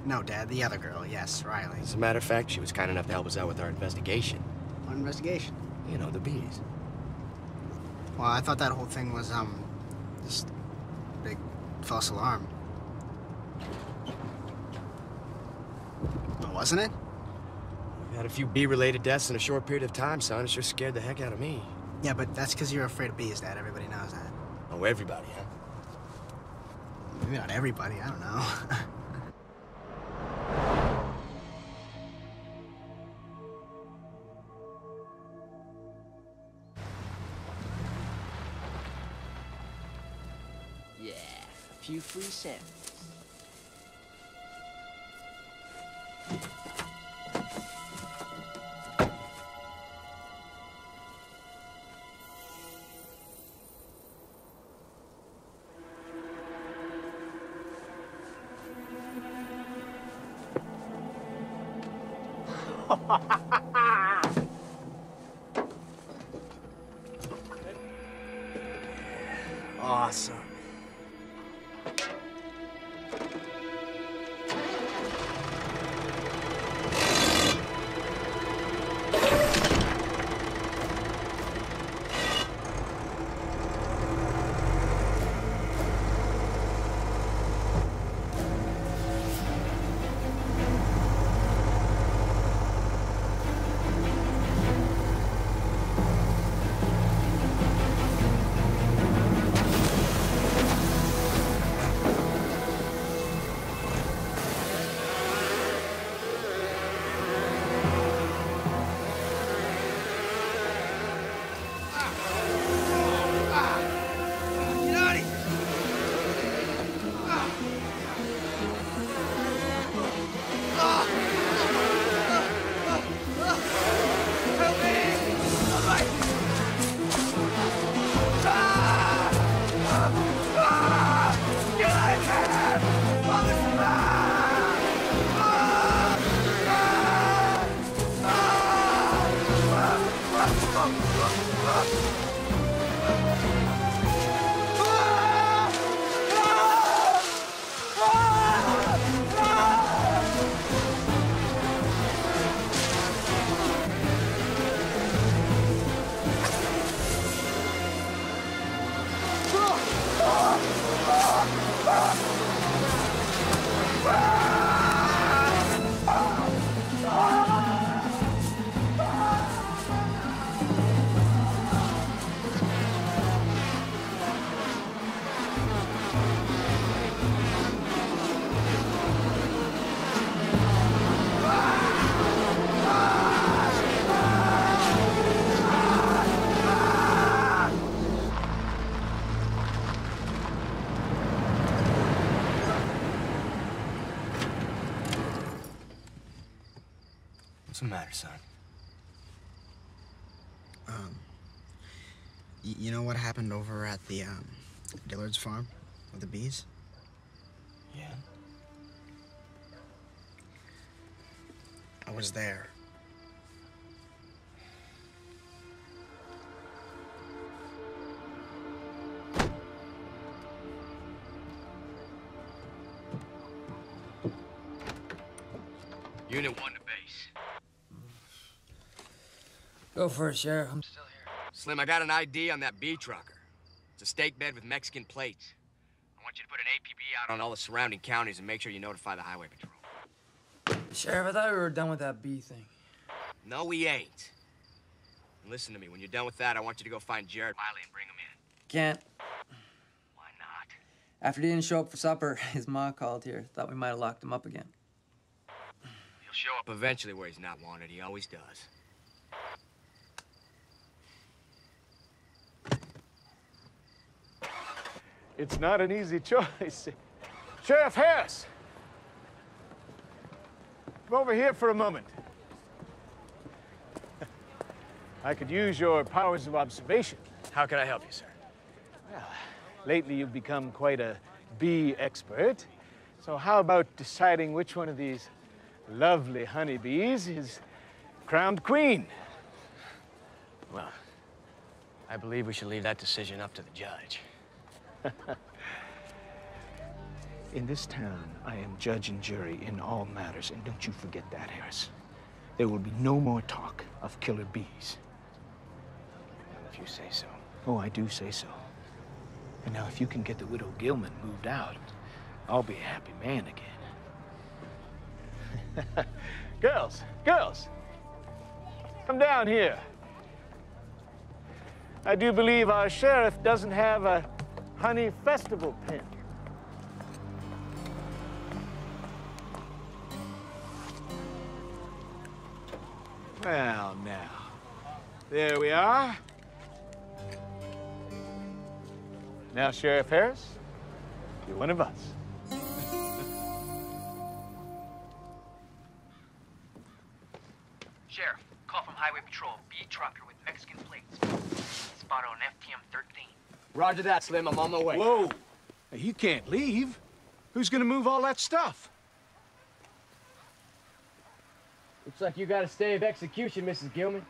No, Dad, the other girl. Yes, Riley. As a matter of fact, she was kind enough to help us out with our investigation. What investigation? You know, the bees. Well, I thought that whole thing was, just a big false alarm. Oh, wasn't it? We've had a few bee-related deaths in a short period of time, son. It sure scared the heck out of me. Yeah, but that's because you're afraid of bees, Dad. Everybody knows that. Oh, everybody, huh? Maybe not everybody, I don't know. Yeah, a few free samples. Awesome. What's the matter, son? You know what happened over at the, Dillard's farm with the bees? Yeah. I was there. Unit 1 to base. Go for it, Sheriff. I'm still here. Slim, I got an ID on that bee trucker. It's a stake bed with Mexican plates. I want you to put an APB out on all the surrounding counties and make sure you notify the highway patrol. Sheriff, I thought we were done with that bee thing. No, we ain't. And listen to me, when you're done with that, I want you to go find Jared Wiley and bring him in. Can't. Why not? After he didn't show up for supper, his ma called here. Thought we might have locked him up again. He'll show up eventually where he's not wanted. He always does. It's not an easy choice. Sheriff Harris! Come over here for a moment. I could use your powers of observation. How can I help you, sir? Well, lately you've become quite a bee expert. So how about deciding which one of these lovely honeybees is crowned queen? Well, I believe we should leave that decision up to the judge. In this town, I am judge and jury in all matters, and don't you forget that, Harris. There will be no more talk of killer bees. If you say so. Oh, I do say so. And now, if you can get the widow Gilman moved out, I'll be a happy man again. Girls, come down here. I do believe our sheriff doesn't have a honey festival pin. Well, now. There we are. Now, Sheriff Harris, you're one of us. Sheriff, call from Highway Patrol. B trucker with Mexican plates. Spot on FTM 13. Roger that, Slim. I'm on my way. Whoa! Now, you can't leave. Who's gonna move all that stuff? Looks like you got a stay of execution, Mrs. Gilman.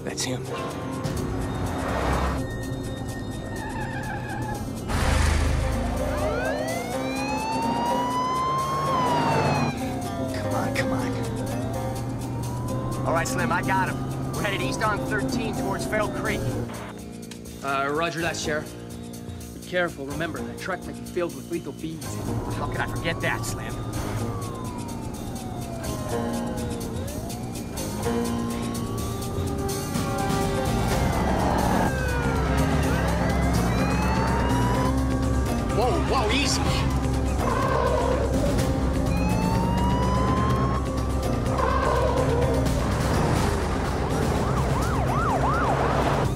That's him. Come on. All right, Slim, I got him. We're headed east on 13 towards Farrell Creek. Roger that, Sheriff. Be careful. Remember, that truck might be filled with lethal bees. How could I forget that, Slim? Whoa, easy.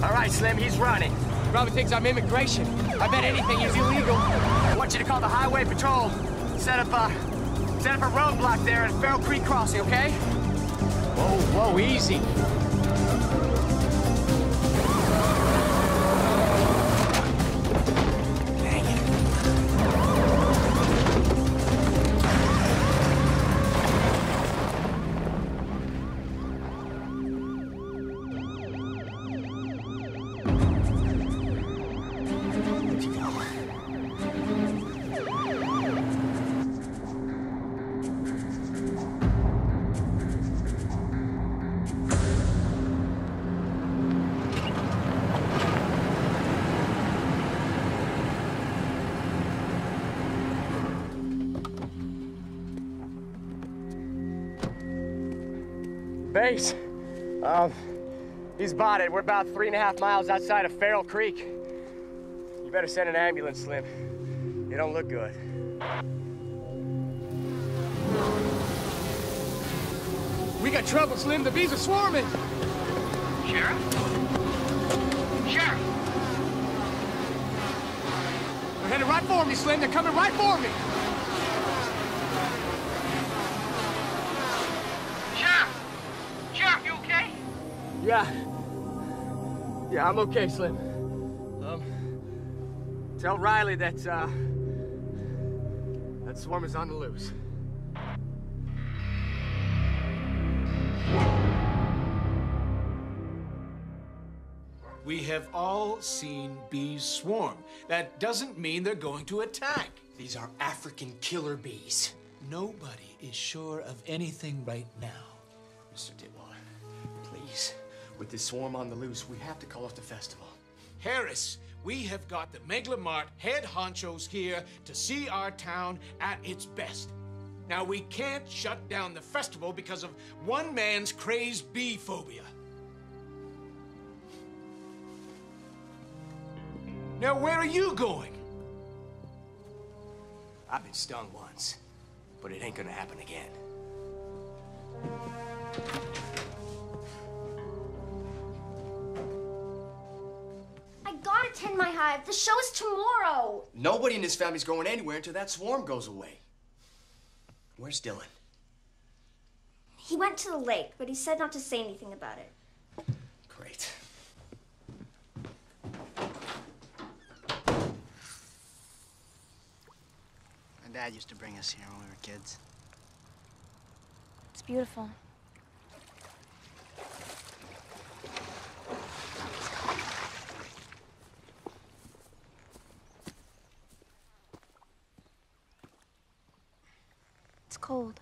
All right, Slim, he's running. Probably thinks I'm immigration. I bet anything is illegal. I want you to call the Highway Patrol. Set up a roadblock there at Farrell Creek Crossing, okay? Whoa, easy. Base. He's spotted. We're about 3.5 miles outside of Farrell Creek. You better send an ambulance, Slim. You don't look good. We got trouble, Slim. The bees are swarming. Sheriff? Sheriff! They're headed right for me, Slim. They're coming right for me. Sheriff, you okay? Yeah, I'm okay, Slim. Tell Riley that, that swarm is on the loose. We have all seen bees swarm. That doesn't mean they're going to attack. These are African killer bees. Nobody is sure of anything right now. Mr. Ditwaller, please. With this swarm on the loose, we have to call off the festival. Harris, we have got the Meglamart head honchos here to see our town at its best. Now, we can't shut down the festival because of one man's crazed bee phobia. Now, where are you going? I've been stung once, but it ain't gonna happen again. I gotta tend my hive. The show is tomorrow. Nobody in this family's going anywhere until that swarm goes away. Where's Dylan? He went to the lake, but he said not to say anything about it. Great. My dad used to bring us here when we were kids. It's beautiful. It's cold.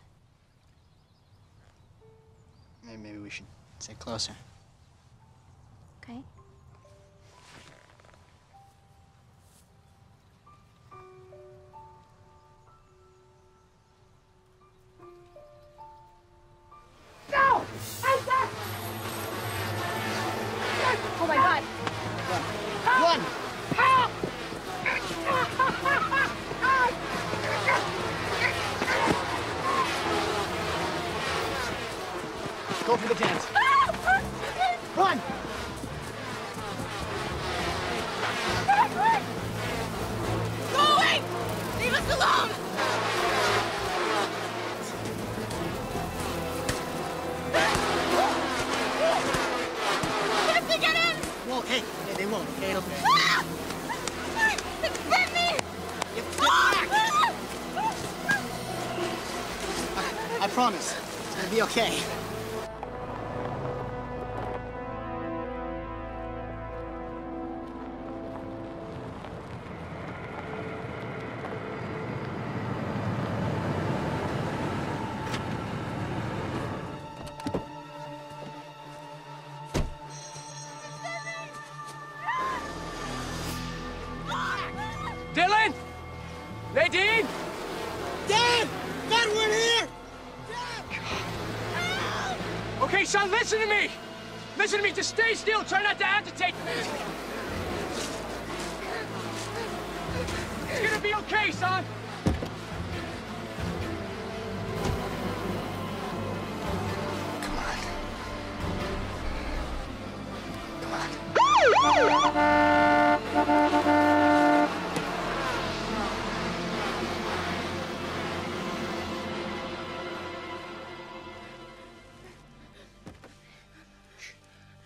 Maybe we should stay closer. okay? No! Oh my God! Run! Help! Go for the dance. Run! Go away! Leave us alone! Jesse, get in! Whoa, hey, they won't. Okay, it'll be. It bit me! Get back! I promise. It's gonna be okay. Dylan! Nadine! Dad! Dad, we're here! Okay, son, listen to me! Listen to me, just stay still, try not to agitate. It's gonna be okay, son!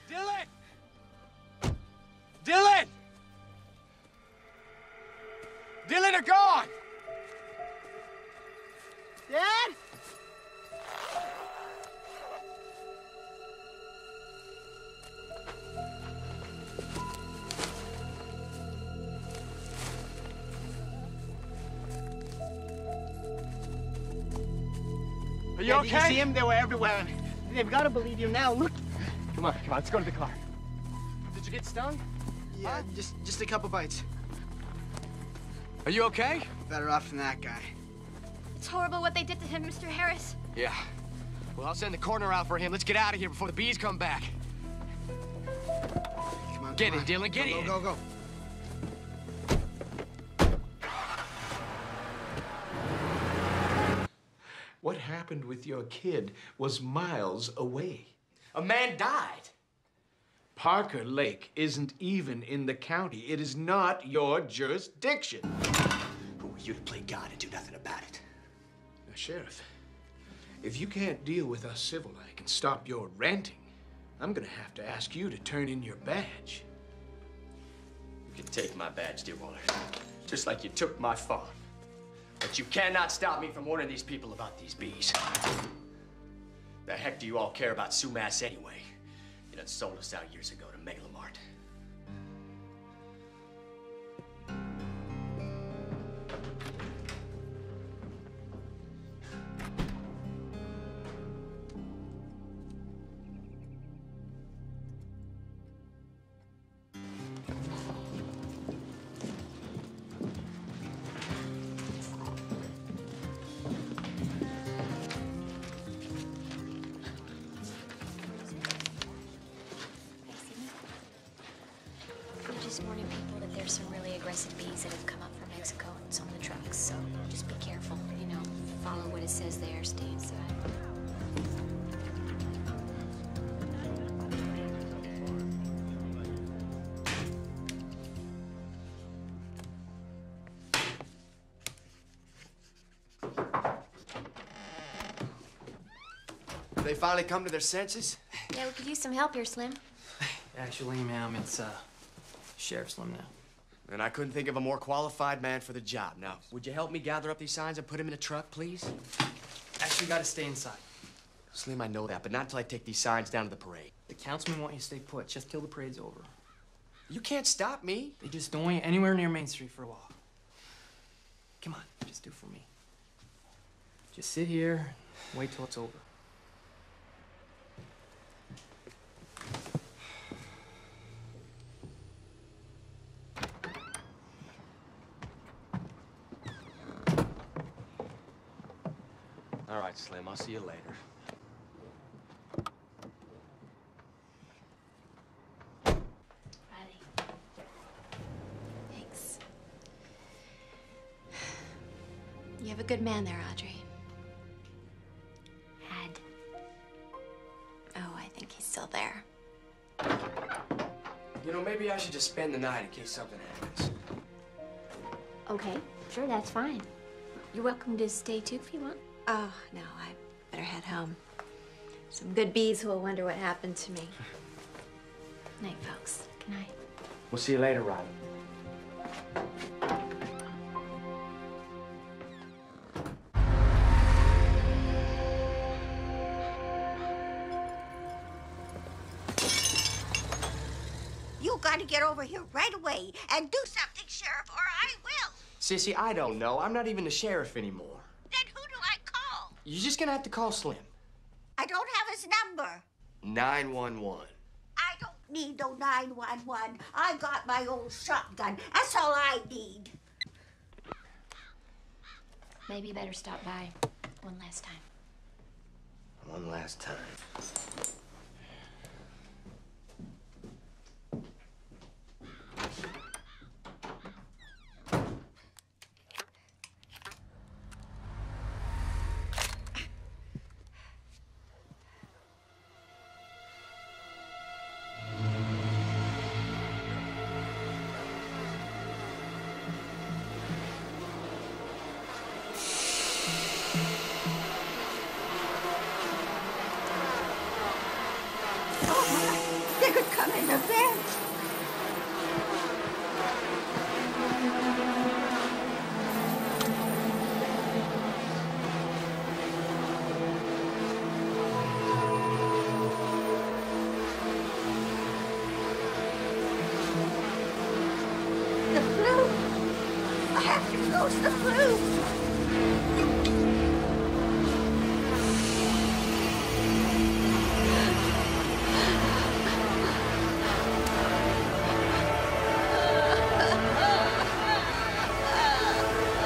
Dylan! Dylan! Dylan are gone! Dad? Are you Dad, okay? Did you see him? They were everywhere. They've got to believe you now. Look. Come on, let's go to the car. Did you get stung? Yeah, just a couple bites. Are you okay? Better off than that guy. It's horrible what they did to him, Mr. Harris. Yeah. Well, I'll send the coroner out for him. Let's get out of here before the bees come back. Come on, Get come in, on. Dylan, get in. Go, go, go. What happened with your kid was miles away. A man died. Parker Lake isn't even in the county. It is not your jurisdiction. Who are you to play God and do nothing about it? Now, Sheriff, if you can't deal with us civil like and stop your ranting, I'm gonna have to ask you to turn in your badge. You can take my badge, Deerwaller, just like you took my farm. But you cannot stop me from warning these people about these bees. The heck do you all care about Sumas anyway? You done sold us out years ago to Megalamart. Just warning people that there's some really aggressive bees that have come up from Mexico and it's on the trucks, so just be careful, you know, follow what it says there, stay inside. They finally come to their senses? Yeah, we could use some help here, Slim. Actually, ma'am, it's Sheriff Slim now. And I couldn't think of a more qualified man for the job. Now, would you help me gather up these signs and put them in a truck, please? Actually, gotta stay inside. Slim, I know that, but not until I take these signs down to the parade. The councilmen want you to stay put just till the parade's over. You can't stop me. They just don't want you anywhere near Main Street for a while. Come on, just do for me. Just sit here, wait till it's over. right, Slim. I'll see you later. Thanks. You have a good man there, Audrey. Had. Oh, I think he's still there. You know, maybe I should just spend the night in case something happens. Okay, sure, that's fine. You're welcome to stay too if you want. Oh, no, I better head home. Some good bees who will wonder what happened to me. Night, folks. Good night. We'll see you later, Riley. You gotta get over here right away and do something, Sheriff, or I will. Sissy, I don't know. I'm not even the sheriff anymore. Then who do I call? You're just gonna have to call Slim. I don't have his number. 911. I don't need no 911. I got my old shotgun. That's all I need. Maybe you better stop by one last time. One last time. They could come in the bed. The flu. I have to close the flu.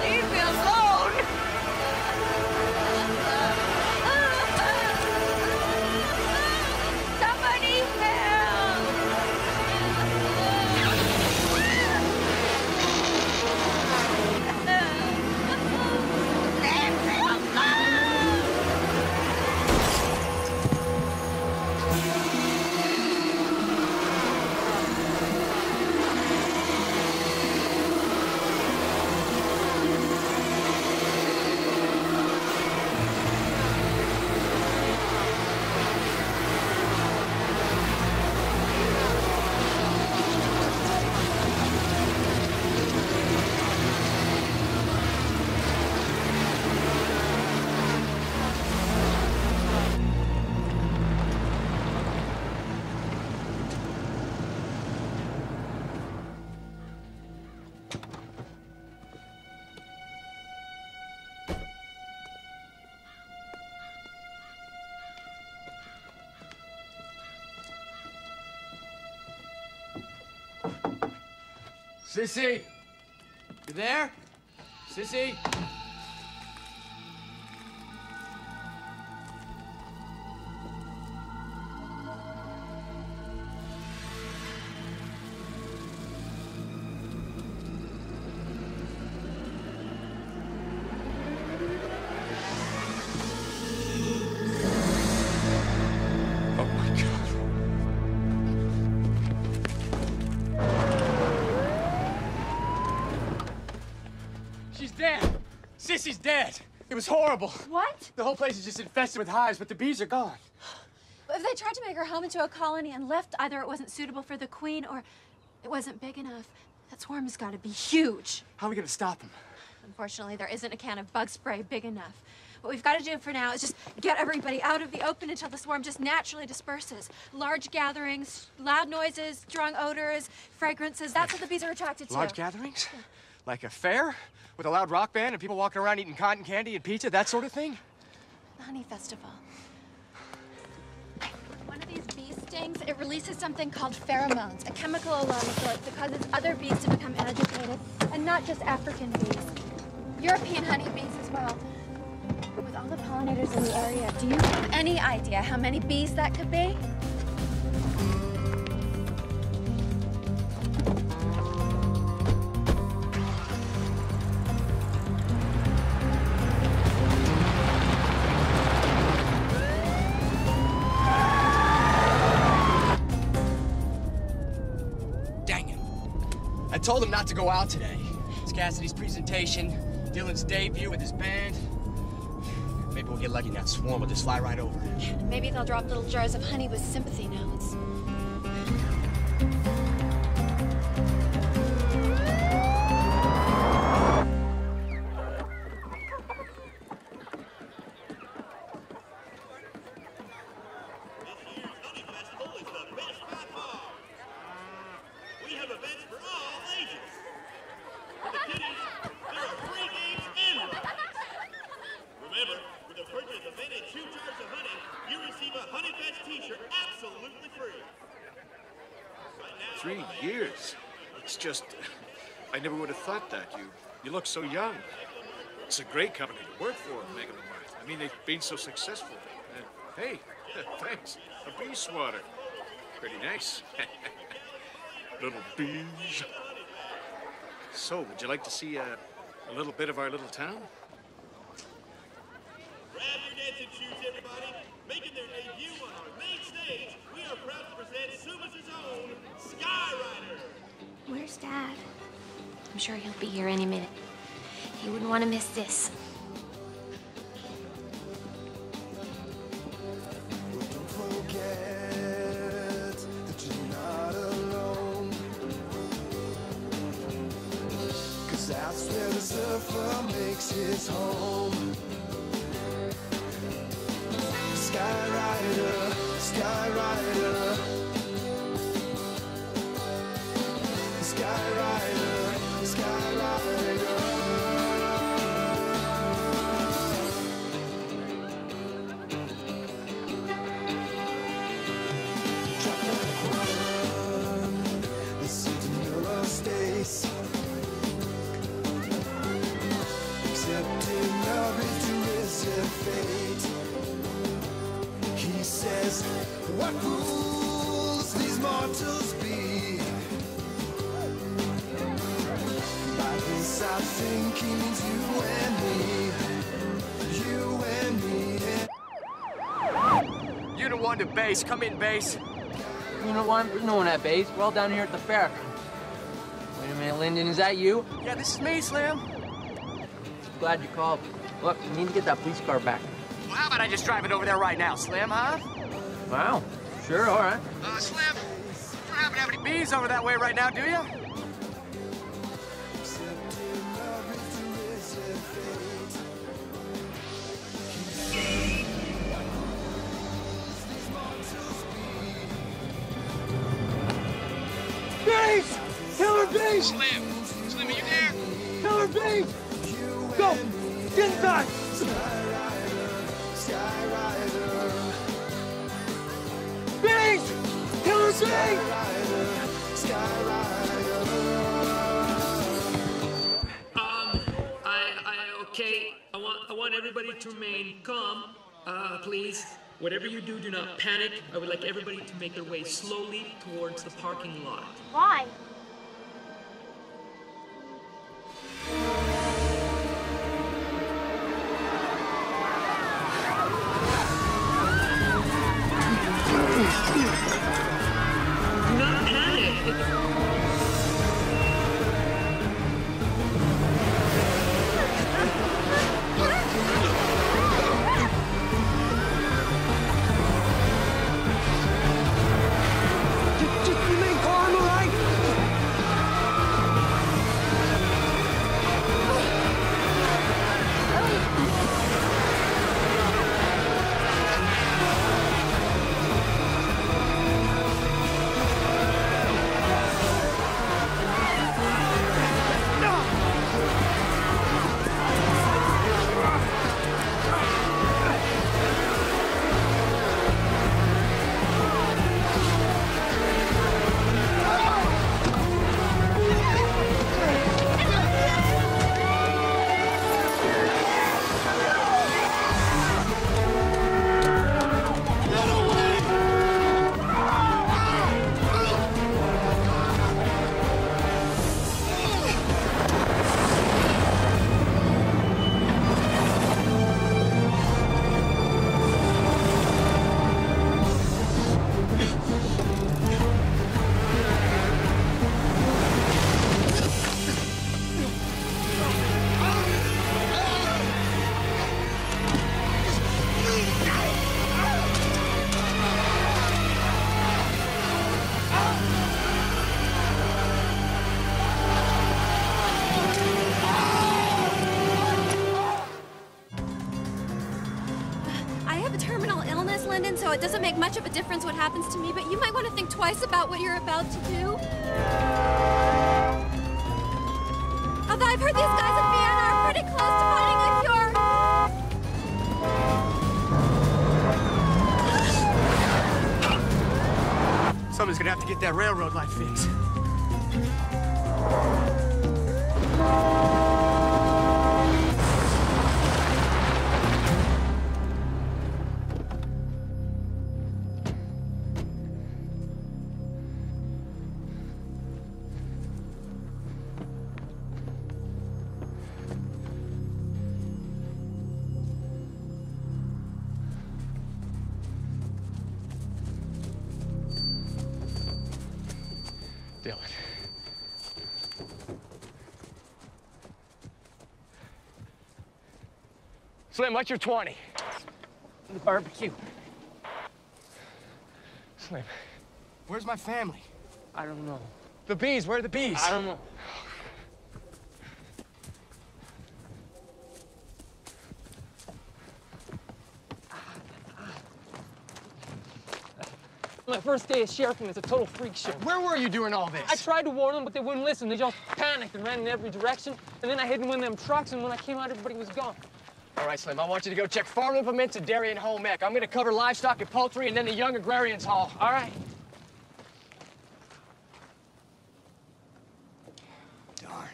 Leave me alone! Somebody help! Leave me Sissy! You there? Sissy? Oh, my God. She's dead. Sissy's dead. It was horrible. What? The whole place is just infested with hives, but the bees are gone. If they tried to make her home into a colony and left, either it wasn't suitable for the queen or it wasn't big enough. That swarm has got to be huge. How are we going to stop them? Unfortunately, there isn't a can of bug spray big enough. What we've got to do for now is just get everybody out of the open until the swarm just naturally disperses. Large gatherings, loud noises, strong odors, fragrances, that's what the bees are attracted to. Large gatherings? Like a fair? With a loud rock band and people walking around eating cotton candy and pizza, that sort of thing? The honey festival. One of these bee stings, it releases something called pheromones, a chemical alone sort that causes other bees to become agitated, and not just African bees. European honeybees as well. With all the pollinators in the area. Do you have any idea how many bees that could be? Dang it. I told him not to go out today. It's Cassidy's presentation, Dylan's debut with his band. Maybe we'll get lucky and that swarm will just fly right over. Maybe they'll drop little jars of honey with sympathy notes. We have events for all ages. For the kiddies, there are free games and rides. Remember, with the purchase of any 2 jars of honey, you receive a Honey Fest t-shirt absolutely free. Right now, 3 years. It's just, I never would have thought that. You look so young. It's a great company to work for, Mega Mart. I mean, they've been so successful. And hey, thanks. A bee swatter. Pretty nice. Little bees. So, would you like to see a little bit of our little town? grab your dancing shoes, everybody. Making their debut on our main stage, we are proud to present Sumas' own Skyrider. Where's Dad? I'm sure he'll be here any minute. He wouldn't want to miss this. That's where the surfer makes his home. Skyrider, Skyrider, Skyrider, Skyrider. Drop that one, the Centinela stays. Accepting arbitrary fate. He says, what fools these mortals be. By his side thinking means you and me. Unit 1 to base. Come in, base. Unit 1? There's no one at base. We're all down here at the fair. Wait a minute, Lyndon, is that you? Yeah, this is me, Slim. Glad you called. Look, we need to get that police car back. Well, how about I just drive it over there right now, Slim, huh? Wow. Sure, all right. Slim, you don't happen to have any bees over that way right now, do you? Bees! Killer bees! Slim, are you there? Killer bees! Go! Get inside! Bees! Killer bees! Okay, I want everybody to remain calm, please. Whatever you do, do not panic. I would like everybody to make their way slowly towards the parking lot. Why? Do not panic. Just remain calm, all right? Lyndon, so it doesn't make much of a difference what happens to me, but you might want to think twice about what you're about to do. Although I've heard these guys in Vienna are pretty close to finding a cure. Someone's gonna have to get that railroad light fixed. Dylan. Slim, what's your 20? The barbecue. Slim, where's my family? I don't know. The bees, where are the bees? I don't know. My first day as sheriff, and it's a total freak show. Where were you during all this? I tried to warn them, but they wouldn't listen. They just panicked and ran in every direction. And then I hid in one of them trucks, and when I came out, everybody was gone. All right, Slim, I want you to go check farm implements and dairy and home ec. I'm gonna cover livestock and poultry and then the Young Agrarians Hall. All right. Darn.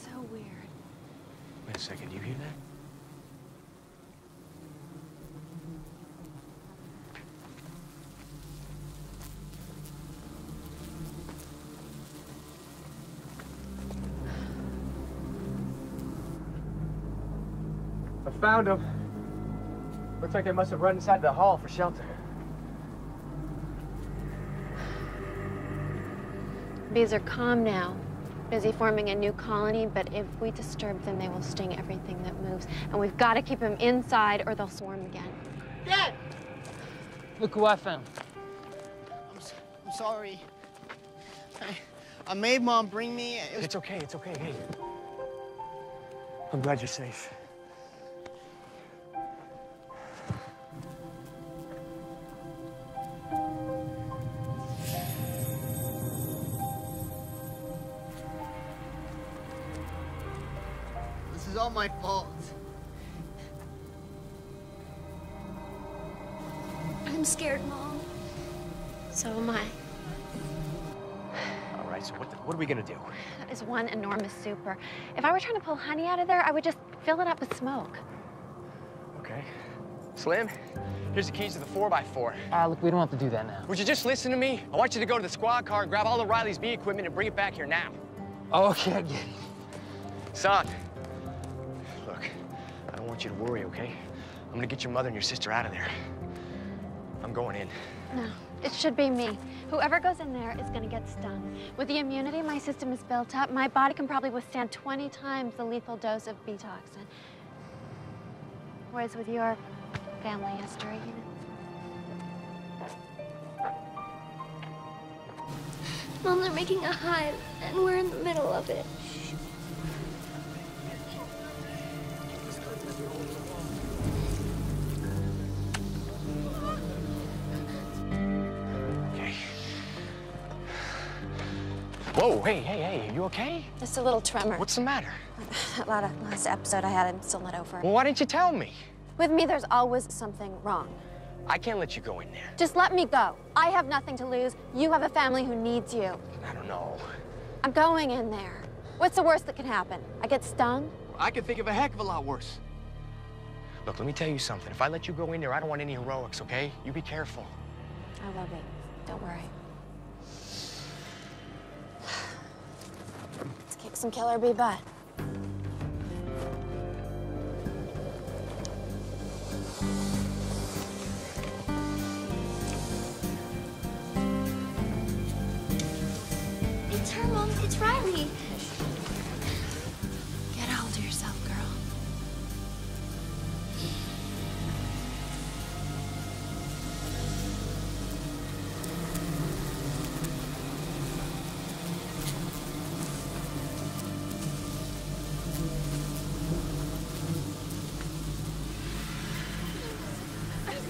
So weird. Wait a second, do you hear that? I found them. Looks like they must have run inside the hall for shelter. Bees are calm now, busy forming a new colony, but if we disturb them, they will sting everything that moves. And we've got to keep them inside or they'll swarm again. Dad! Look who I found. I'm sorry. I made Mom bring me. It's okay, it's okay. Hey. I'm glad you're safe. This is all my fault. I'm scared, Mom. So am I. All right, so what are we gonna do? That is one enormous super. If I were trying to pull honey out of there, I would just fill it up with smoke. Okay. Slim, here's the keys to the 4x4. Look, we don't have to do that now. Would you just listen to me? I want you to go to the squad car and grab all the Riley's bee equipment and bring it back here now. Okay, I get it. Son, look, I don't want you to worry, okay? I'm gonna get your mother and your sister out of there. I'm going in. No, it should be me. Whoever goes in there is gonna get stung. With the immunity my system is built up, my body can probably withstand 20 times the lethal dose of bee toxin. Whereas with your family history, you know. Mom, they're making a hive, and we're in the middle of it. Okay. Whoa, hey, are you okay? Just a little tremor. What's the matter? Last episode I had, I'm still not over. Well, why didn't you tell me? With me, there's always something wrong. I can't let you go in there. Just let me go. I have nothing to lose. You have a family who needs you. I don't know. I'm going in there. What's the worst that can happen? I get stung? I could think of a heck of a lot worse. Look, let me tell you something. If I let you go in there, I don't want any heroics, okay? You be careful. I will be. Don't worry. Let's kick some killer bee butt. It's her, Mom. It's Riley. Get a hold of yourself, girl.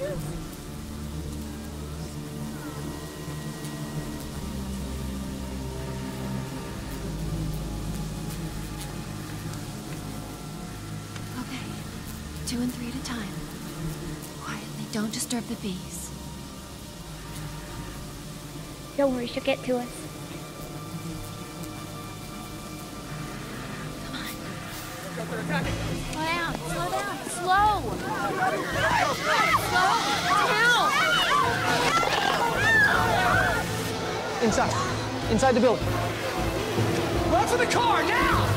Okay. 2 and 3 at a time. Quietly, don't disturb the bees. Don't worry, she'll get to us. Slow down, slow down, slow! Slow down! Inside the building. Run for the car, now!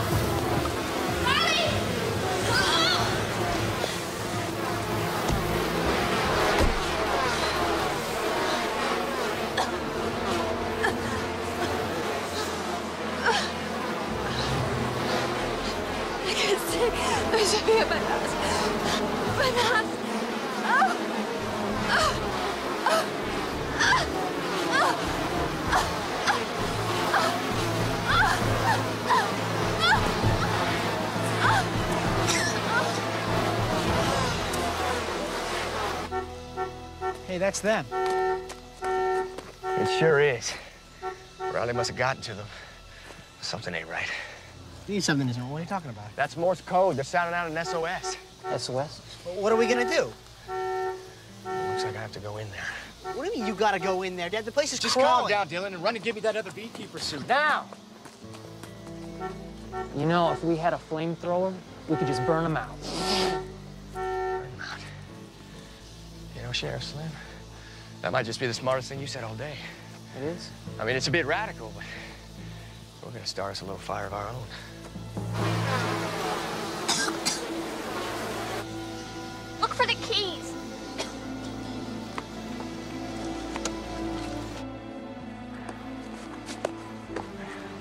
I should be at my house. My house. Hey, that's them. It sure is. Riley must have gotten to them. Something ain't right. You need something isn't. What are you talking about? That's Morse code. They're sounding out an SOS. SOS? What are we gonna do? Looks like I have to go in there. What do you mean you gotta go in there, Dad? The place is Just crawling. calm down, Dylan, and run and give me that other beekeeper suit. Now! You know, if we had a flamethrower, we could just burn them out. You know, Sheriff Slim, that might just be the smartest thing you said all day. It is? I mean, it's a bit radical, but we're gonna start us a little fire of our own. Look for the keys.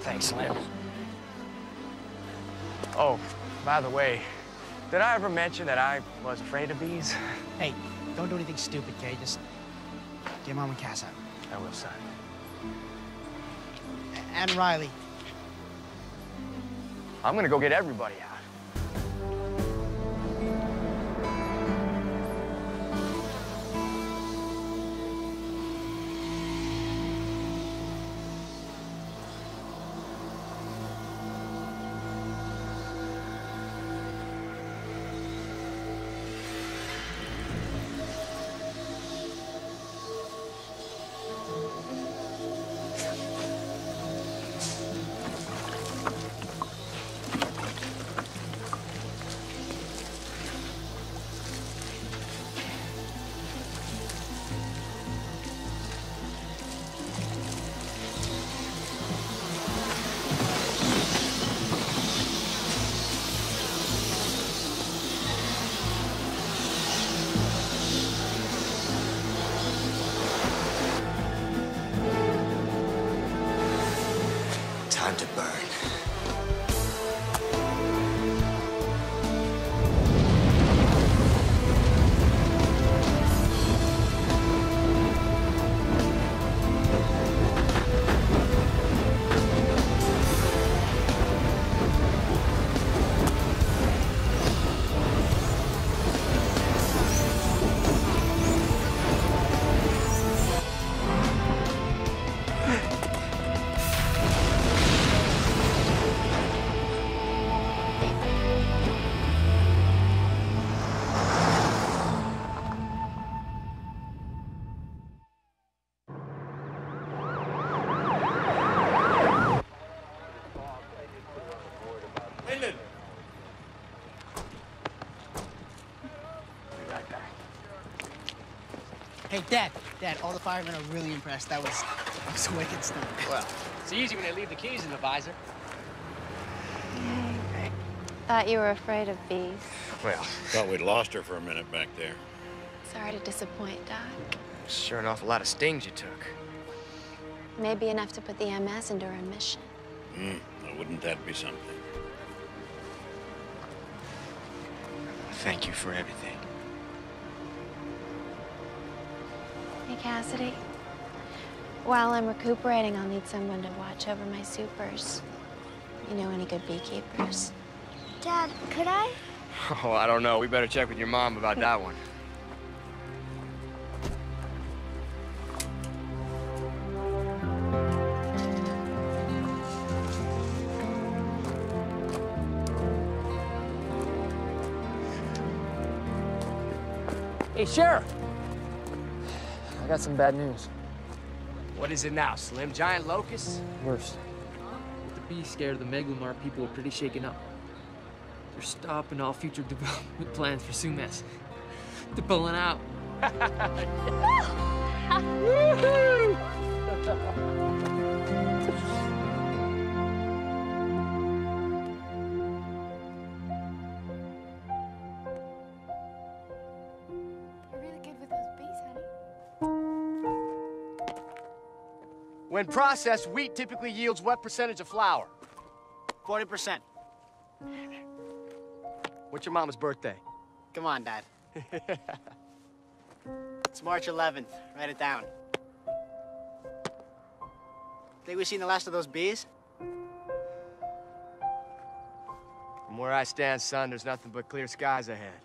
Thanks, Slim. Oh, by the way, did I ever mention that I was afraid of bees? Hey, don't do anything stupid, Kay. Just get Mom and Cass out. I will, son. And Riley. I'm gonna go get everybody out. Time to burn. Hey, Dad, all the firemen are really impressed. That was wicked stuff. Well, it's easy when they leave the keys in the visor. Thought you were afraid of bees. Well, thought we'd lost her for a minute back there. Sorry to disappoint, Doc. Sure an awful lot of stings you took. Maybe enough to put the MS into remission. Well, wouldn't that be something? Thank you for everything. Hey, Cassidy. While I'm recuperating, I'll need someone to watch over my supers. You know any good beekeepers? Dad, could I? Oh, I don't know. We better check with your mom about that one. Hey, Sheriff! I got some bad news. What is it now, Slim? Giant locusts? Worse. With the bees scared, the Megalomar people are pretty shaken up. They're stopping all future development plans for Sumas. They're pulling out. When processed, wheat typically yields what percentage of flour? 40%. What's your mama's birthday? Come on, Dad. It's March 11th. Write it down. Think we've seen the last of those bees? From where I stand, son, there's nothing but clear skies ahead.